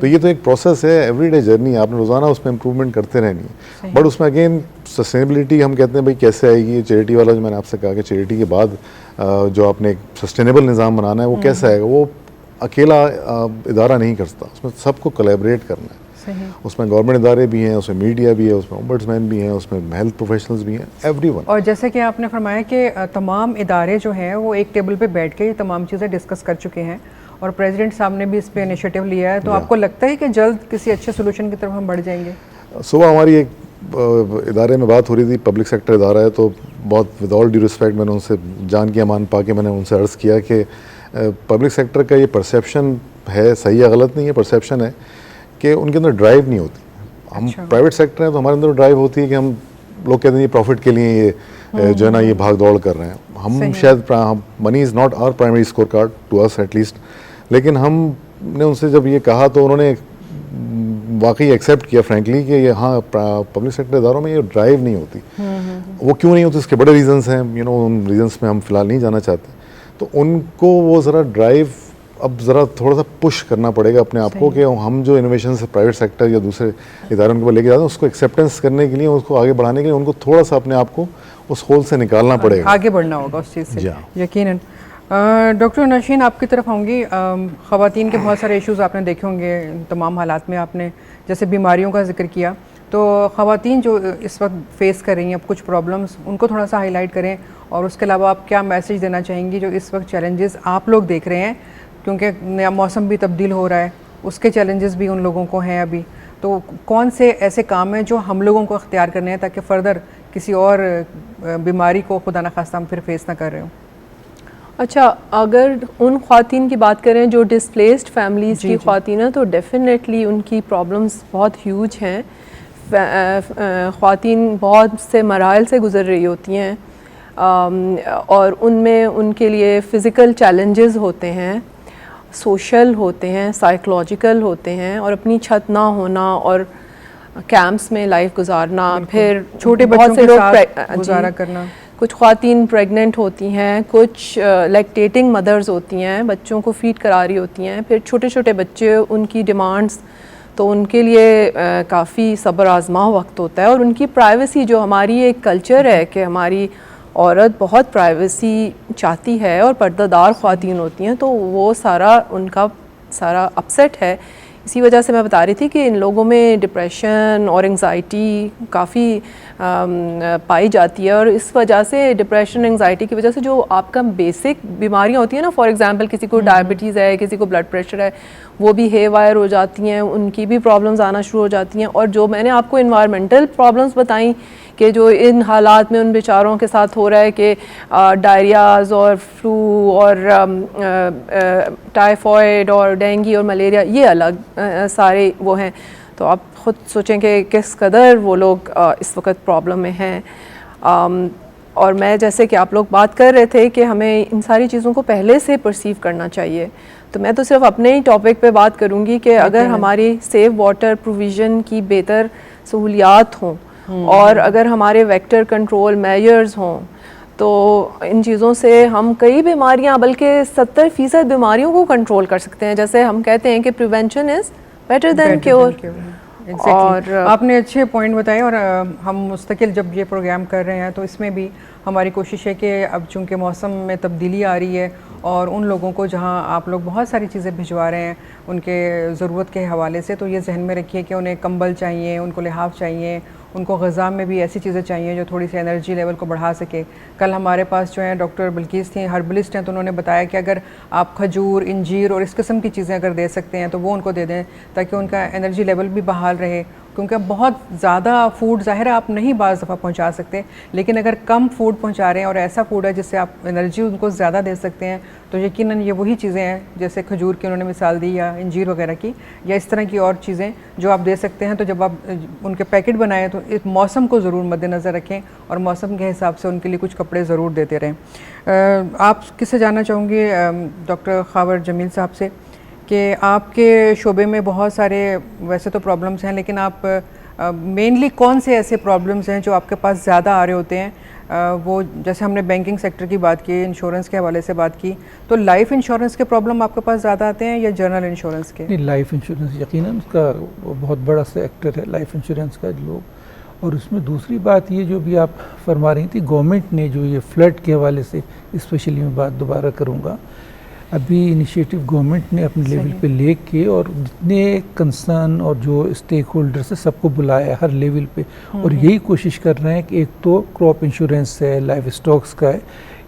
तो ये तो एक प्रोसेस है, एवरीडे जर्नी है, आपने रोज़ाना उसमें इंप्रूवमेंट करते रहनी है। बट उसमें अगेन सस्टेनेबिलिटी हम कहते हैं भाई कैसे आएगी, चैरिटी वाला जो मैंने आपसे कहा कि चैरिटी के बाद जो आपने एक सस्टेनेबल निज़ाम बनाना है वो कैसे आएगा, वो अकेला इदारा नहीं करता, उसमें सबको कोलैबोरेट करना है। उसमें गवर्नमेंट इदारे भी हैं, उसमें मीडिया भी है, उसमें ओम्बड्समैन भी हैं, उसमें हेल्थ प्रोफेशनल्स भी हैं, एवरीवन। और जैसे कि आपने फरमाया कि तमाम इदारे जो हैं वो एक टेबल पे बैठ के ये तमाम चीज़ें डिस्कस कर चुके हैं और प्रेसिडेंट साहब ने भी इस पे इनिशिएटिव लिया है, तो आपको लगता है कि जल्द किसी अच्छे सोल्यूशन की तरफ हम बढ़ जाएंगे? सुबह हमारी एक इदारे में बात हो रही थी, पब्लिक सेक्टर इदारा है, तो बहुत विद ऑल ड्यू रिस्पेक्ट मैंने उनसे जान की अमान पा के मैंने उनसे अर्ज़ किया कि पब्लिक सेक्टर का ये परसेप्शन है, सही या गलत नहीं है, परसेप्शन है कि उनके अंदर ड्राइव नहीं होती। हम प्राइवेट सेक्टर हैं तो हमारे अंदर ड्राइव होती है कि हम लोग कहते हैं प्रॉफिट के लिए ये जो है ना ये भाग दौड़ कर रहे हैं। हम शायद money is not our primary scorecard to us at least, लेकिन हमने उनसे जब ये कहा तो उन्होंने वाकई एक्सेप्ट किया फ्रैंकली कि ये हाँ पब्लिक सेक्टर इदारों में ये ड्राइव नहीं होती। वो क्यों नहीं होती, उसके बड़े रीजंस हैं, उन रीजंस में हम फिलहाल नहीं जाना चाहते। तो उनको वो ज़रा ड्राइव अब ज़रा थोड़ा सा पुश करना पड़ेगा अपने आप को कि हम जो इनोवेशन से प्राइवेट सेक्टर या दूसरे इदारों के ऊपर लेके जाते हैं उसको एक्सेप्टेंस करने के लिए, उसको आगे बढ़ाने के लिए उनको थोड़ा सा अपने आप को उस होल से निकालना पड़ेगा, आगे बढ़ना होगा उस चीज़ से यकीनन। डॉक्टर नशीन आपकी तरफ होंगी, ख़वातीन के बहुत सारे इश्यूज़ आपने देखे होंगे तमाम हालात में, आपने जैसे बीमारियों का जिक्र किया, तो ख़वातीन जो इस वक्त फ़ेस कर रही हैं अब कुछ प्रॉब्लम्स, उनको थोड़ा सा हाईलाइट करें, और उसके अलावा आप क्या मैसेज देना चाहेंगी जो इस वक्त चैलेंजेस आप लोग देख रहे हैं, क्योंकि नया मौसम भी तब्दील हो रहा है, उसके चैलेंजेस भी उन लोगों को हैं अभी, तो कौन से ऐसे काम हैं जो हम लोगों को अख्तियार करने हैं ताकि फ़र्दर किसी और बीमारी को खुदा न खास्ता हम फिर फेस ना कर रहे हों। अच्छा, अगर उन ख़वातीन की बात करें जो डिस्प्लेस्ड फैमिलीज़ की ख़वातीन हैं, तो डेफ़िनेटली उनकी प्रॉब्लम्स बहुत ह्यूज हैं। ख़वातीन बहुत से मराहल से गुज़र रही होती हैं और उनमें उनके लिए फ़िज़िकल चैलेंजेस होते हैं, सोशल होते हैं, साइकोलॉजिकल होते हैं, और अपनी छत ना होना और कैंप्स में लाइफ गुजारना, फिर छोटे बच्चों के साथ गुजारा करना। कुछ ख़वातीन प्रेग्नेंट होती हैं, कुछ लैक्टेटिंग मदर्स होती हैं, बच्चों को फीड करा रही होती हैं, फिर छोटे छोटे बच्चे, उनकी डिमांड्स, तो उनके लिए काफ़ी सब्र आज़मा वक्त होता है। और उनकी प्राइवेसी, जो हमारी एक कल्चर है कि हमारी औरत बहुत प्राइवेसी चाहती है और पर्दादार ख़वातीन होती हैं, तो वो सारा उनका सारा अपसेट है। इसी वजह से मैं बता रही थी कि इन लोगों में डिप्रेशन और एंग्जाइटी काफ़ी पाई जाती है, और इस वजह से डिप्रेशन एंग्जाइटी की वजह से जो आपका बेसिक बीमारियां होती हैं ना, फॉर एग्जांपल किसी को डायबिटीज़ है, किसी को ब्लड प्रेशर है, वो भी हे वायर हो जाती हैं, उनकी भी प्रॉब्लम्स आना शुरू हो जाती हैं। और जो मैंने आपको इन्वायरमेंटल प्रॉब्लम्स बताई कि जो इन हालात में उन बेचारों के साथ हो रहा है कि डायरियाज़ और फ्लू और टाइफॉइड और डेंगू और मलेरिया, ये अलग सारे वो हैं। तो आप ख़ुद सोचें कि किस कदर वो लोग इस वक्त प्रॉब्लम में हैं। और मैं, जैसे कि आप लोग बात कर रहे थे कि हमें इन सारी चीज़ों को पहले से परसीव करना चाहिए, तो मैं तो सिर्फ अपने ही टॉपिक पे बात करूँगी कि अगर हमारी सेफ वाटर प्रोविज़न की बेहतर सहूलियात हों और अगर हमारे वेक्टर कंट्रोल मेजर्स हों, तो इन चीज़ों से हम कई बीमारियां, बल्कि 70% बीमारियों को कंट्रोल कर सकते हैं। जैसे हम कहते हैं कि prevention is better than cure. और आपने अच्छे पॉइंट बताए, और हम मुस्तकिल जब ये प्रोग्राम कर रहे हैं तो इसमें भी हमारी कोशिश है कि अब चूँकि मौसम में तब्दीली आ रही है, और उन लोगों को जहाँ आप लोग बहुत सारी चीज़ें भिजवा रहे हैं उनके ज़रूरत के हवाले से, तो ये जहन में रखिए कि उन्हें कंबल चाहिए, उनको लिहाफ चाहिए, उनको ग़ज़ा में भी ऐसी चीज़ें चाहिए जो थोड़ी सी एनर्जी लेवल को बढ़ा सके। कल हमारे पास जो है डॉक्टर बिल्किस थी, हर्बलिस्ट हैं, तो उन्होंने बताया कि अगर आप खजूर, इंजीर और इस किस्म की चीज़ें अगर दे सकते हैं तो वो उनको दे दें, ताकि उनका एनर्जी लेवल भी बहाल रहे। क्योंकि बहुत ज़्यादा फूड ज़ाहिर है आप नहीं बाज़ दफ़ा पहुंचा सकते, लेकिन अगर कम फूड पहुंचा रहे हैं और ऐसा फूड है जिससे आप एनर्जी उनको ज़्यादा दे सकते हैं, तो यकीनन ये वही चीज़ें हैं, जैसे खजूर की उन्होंने मिसाल दी, या इंजीर वगैरह की, या इस तरह की और चीज़ें जो आप दे सकते हैं। तो जब आप उनके पैकेट बनाएं तो इस मौसम को ज़रूर मद्देनज़र रखें और मौसम के हिसाब से उनके लिए कुछ कपड़े ज़रूर देते रहें। आप किससे जानना चाहूँगी डॉक्टर खावर जमील साहब से, कि आपके शोबे में बहुत सारे वैसे तो प्रॉब्लम्स हैं, लेकिन आप मेनली कौन से ऐसे प्रॉब्लम्स हैं जो आपके पास ज़्यादा आ रहे होते हैं? वो जैसे हमने बैंकिंग सेक्टर की बात की, इंश्योरेंस के हवाले से बात की, तो लाइफ इंश्योरेंस के प्रॉब्लम आपके पास ज़्यादा आते हैं या जनरल इंश्योरेंस के? नहीं, लाइफ इंश्योरेंस यकीनन उसका बहुत बड़ा सेक्टर है लाइफ इंश्योरेंस का लोग। और उसमें दूसरी बात ये जो भी आप फरमा रही थी, गवर्नमेंट ने जो ये फ्लड के हवाले से स्पेशली मैं बात दोबारा करूँगा, अभी इनिशिएटिव गवर्नमेंट ने अपने लेवल पे लेके और जितने कंसर्न और जो स्टेक होल्डर्स है सबको बुलाया हर लेवल पे, और यही कोशिश कर रहे हैं कि एक तो क्रॉप इंश्योरेंस है, लाइफ स्टॉक्स का है,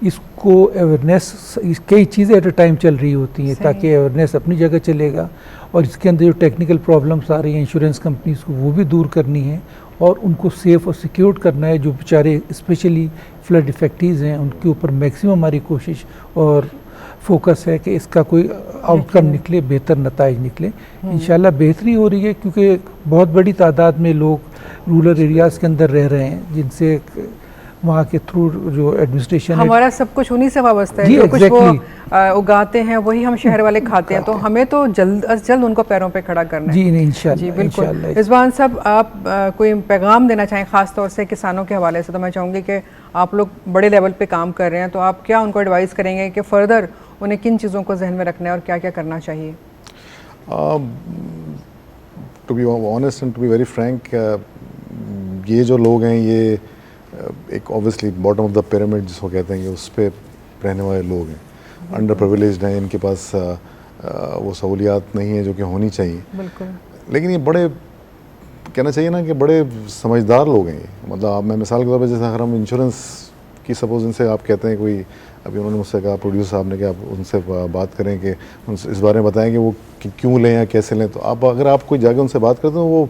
इसको अवेयरनेस, कई चीज़ें एट अ टाइम चल रही होती हैं ताकि अवेयरनेस अपनी जगह चलेगा, और इसके अंदर जो टेक्निकल प्रॉब्लम्स आ रही हैं इंश्योरेंस कंपनीज को वो भी दूर करनी है, और उनको सेफ़ और सिक्योर्ड करना है। जो बेचारे स्पेशली फ्लड इफेक्टीज हैं उनके ऊपर मैक्सिमम हमारी कोशिश और फोकस है कि इसका कोई आउटकम निकले, बेहतर नताइज निकले। इंशाल्लाह बेहतरी हो रही है, क्योंकि बहुत बड़ी तादाद में लोग रूरल एरियाज़ के अंदर रह रहे हैं, जिनसे वहाँ के थ्रू जो एडमिनिस्ट्रेशन हमारा सब कुछ उन्हीं से वाबस्ता है, जो कुछ वो उगाते हैं वही हम शहर वाले खाते हैं, तो हमें तो जल्द अज जल्द उनको पैरों पे खड़ा करना है। जी नहीं, इंशाल्लाह। जी बिल्कुल। रिजवान साहब, आप कोई पैगाम देना चाहें ख़ास तौर से किसानों के हवाले से? तो मैं चाहूँगी कि आप लोग बड़े लेवल पे काम कर रहे हैं, तो आप क्या उनको एडवाइस करेंगे कि फ़र्दर उन्हें किन चीज़ों को जहन में रखना है और क्या क्या करना चाहिए? To be honest and to be very frank, ये जो लोग हैं ये एक obviously bottom of the pyramid जिसको कहते हैं, उस पर रहने वाले लोग हैं, अंडर प्रिविलेज्ड हैं, इनके पास वो सहूलियात नहीं है जो कि होनी चाहिए। बिल्कुल। लेकिन ये बड़े, कहना चाहिए ना कि बड़े समझदार लोग हैं ये। मतलब आप, मैं मिसाल के तौर पर जैसे अगर हम इंश्योरेंस की सपोज इनसे आप कहते हैं, कोई अभी उन्होंने मुझसे कहा, प्रोड्यूसर साहब ने, कि आप उनसे बात करें कि उनसे इस बारे में बताएं कि वो क्यों लें या कैसे लें, तो आप अगर आप कोई जाके उनसे बात करते हो, वो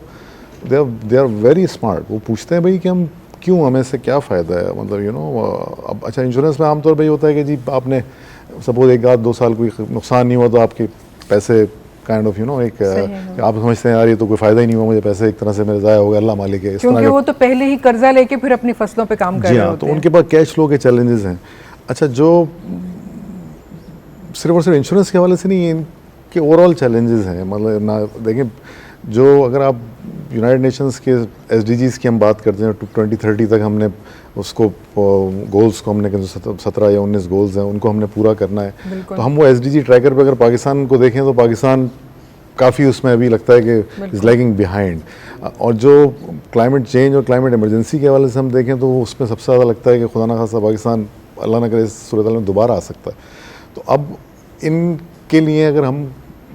दे आर वेरी स्मार्ट। वो पूछते हैं भाई कि हम क्यों, हमें इससे क्या फ़ायदा है, मतलब अब अच्छा इंश्योरेंस में आमतौर पर ये होता है कि जी आपने सपोज 1-2 साल कोई नुकसान नहीं हुआ तो आपके पैसे काइंड ऑफ एक आप समझते हैं यार ये तो कोई फ़ायदा ही नहीं हुआ, मुझे पैसे एक तरह से मेरे ज़ाया हो गया, अल्लाह मालिक है, इस क्योंकि वो तो पहले ही कर्जा लेके फिर अपनी फसलों पे काम कर रहे होते तो हैं। उनके पास कैश फ्लो के चैलेंजेस हैं। अच्छा, जो सिर्फ और सिर्फ इंश्योरेंस के हवाले से नहीं, इनके ओवरऑल चैलेंजेस हैं, मतलब ना देखें, जो अगर आप यूनाइटेड नेशंस के SDGs की हम बात करते हैं, 2030 तक हमने उसको गोल्स को हमने 17 या 19 गोल्स हैं उनको हमने पूरा करना है, तो हम वो SDG ट्रैकर पे अगर पाकिस्तान को देखें तो पाकिस्तान काफ़ी उसमें अभी लगता है कि इज़ लैगिंग बिहाइंड। और जो क्लाइमेट चेंज और क्लाइमेट इमरजेंसी के हवाले से हम देखें तो उसमें सबसे ज़्यादा लगता है कि खुदा न खासा पाकिस्तान अल्लाह न करे इस सूरत में दोबारा आ सकता है। तो अब इनके लिए अगर हम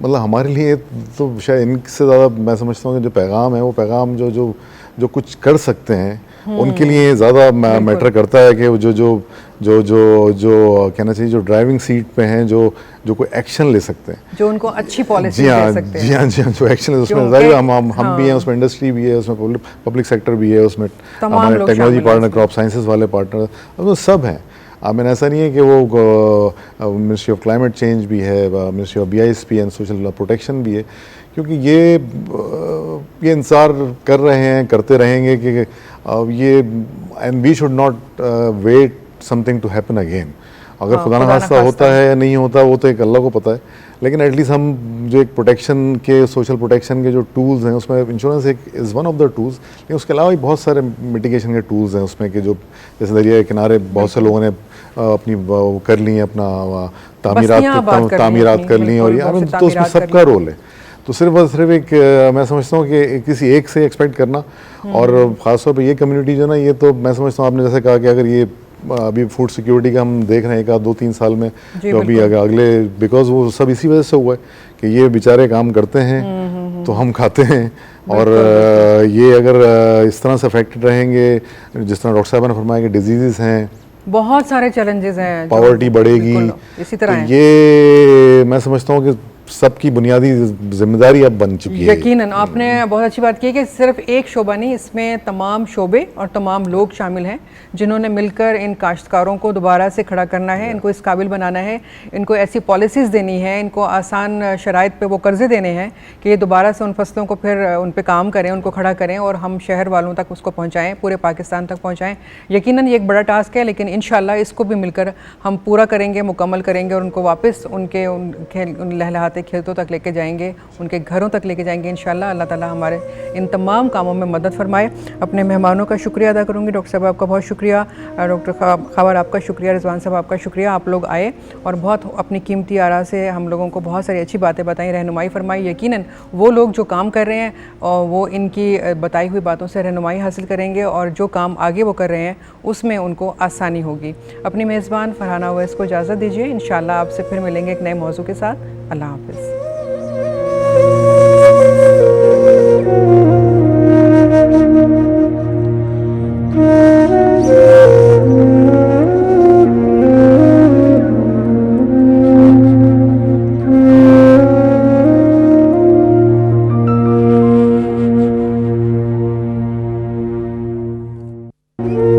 मतलब हमारे लिए तो शायद इनसे ज़्यादा मैं समझता हूँ कि जो पैगाम है वो पैगाम जो कुछ कर सकते हैं उनके लिए ज़्यादा मैटर करता है कि जो जो जो जो जो कहना चाहिए जो ड्राइविंग सीट पे हैं, जो कोई एक्शन ले सकते हैं, जो उनको अच्छी पॉलिसी दे सकते हैं। जी हाँ, जो एक्शन है उसमें जाहिर हम भी हैं, उसमें इंडस्ट्री भी है, उसमें पब्लिक सेक्टर भी है, उसमें हमारे टेक्नोलॉजी पार्टनर, क्रॉप साइंसेस वाले पार्टनर, तो सब हैं। मैंने ऐसा नहीं है कि वो मिनिस्ट्री ऑफ क्लाइमेट चेंज भी है, ministry of BISP and social protection भी है, क्योंकि ये इंतज़ार कर रहे हैं, करते रहेंगे कि ये and we should not wait something to happen again. अगर खुदा न खास्ता होता है या नहीं होता वो तो एक अल्लाह को पता है, लेकिन एटलीस्ट हम जो एक प्रोटेक्शन के, सोशल प्रोटेक्शन के जो टूल्स हैं उसमें इंश्योरेंस एक is one of the tools, लेकिन उसके अलावा भी बहुत सारे मिटिगेशन के टूल्स हैं उसमें कि जो जैसे दरिया के किनारे बहुत से लोगों ने अपनी कर ली, अपना तामीरात कर ली, और ये तो उसमें सबका रोल है। तो सिर्फ और सिर्फ एक मैं समझता हूँ कि किसी एक से एक्सपेक्ट करना, और ख़ासतौर पर ये कम्युनिटी जो ना, ये तो मैं समझता हूँ आपने जैसे कहा कि अगर ये अभी फूड सिक्योरिटी का हम देख रहे हैं 1-2-3 साल में, जो अभी अगले, बिकॉज वो सब इसी वजह से हुआ है कि ये बेचारे काम करते हैं तो हम खाते हैं, और ये अगर इस तरह से अफेक्टेड रहेंगे, जिस तरह डॉक्टर साहब ने फरमाया कि डिजीज़ हैं, बहुत सारे चैलेंजेस हैं, पॉवर्टी बढ़ेगी, इसी तरह तो ये मैं समझता हूँ कि सबकी बुनियादी जिम्मेदारी अब बन चुकी है। यकीनन आपने बहुत अच्छी बात की कि सिर्फ एक शोबा नहीं, इसमें तमाम शोबे और तमाम लोग शामिल हैं जिन्होंने मिलकर इन काश्तकारों को दोबारा से खड़ा करना है, इनको इस काबिल बनाना है, इनको ऐसी पॉलिसीज़ देनी है, इनको आसान शराइत पे वो कर्ज़े देने हैं कि ये दोबारा से उन फसलों को फिर उन पे काम करें, उनको खड़ा करें और हम शहर वालों तक उसको पहुँचाएँ, पूरे पाकिस्तान तक पहुँचाएँ। यकीनन ये एक बड़ा टास्क है, लेकिन इंशाल्लाह इसको भी मिलकर हम पूरा करेंगे, मुकम्मल करेंगे और उनको वापस उनके उन लहलहाते खेतों तक लेके जाएंगे, उनके घरों तक लेके जाएंगे इंशाल्लाह। अल्लाह ताला हमारे इन तमाम कामों में मदद फरमाए। अपने मेहमानों का शुक्रिया अदा करूँगी। डॉक्टर साहब आपका बहुत शुक्रिया, डॉक्टर खबर आपका शुक्रिया, रिजवान साहब आपका शुक्रिया। आप लोग आए और बहुत अपनी कीमती आरा से हम लोगों को बहुत सारी अच्छी बातें बताई, रहनुमाई फरमाई। यकीनन वो लोग जो काम कर रहे हैं और वो इनकी बताई हुई बातों से रहनुमाई हासिल करेंगे और जो काम आगे वो कर रहे हैं उसमें उनको आसानी होगी। अपनी मेज़बान फरहाना उवैस को इजाज़त दीजिए। इंशाल्लाह आपसे फिर मिलेंगे एक नए मौजू के साथ। अल्लाह हाफ़िज़। you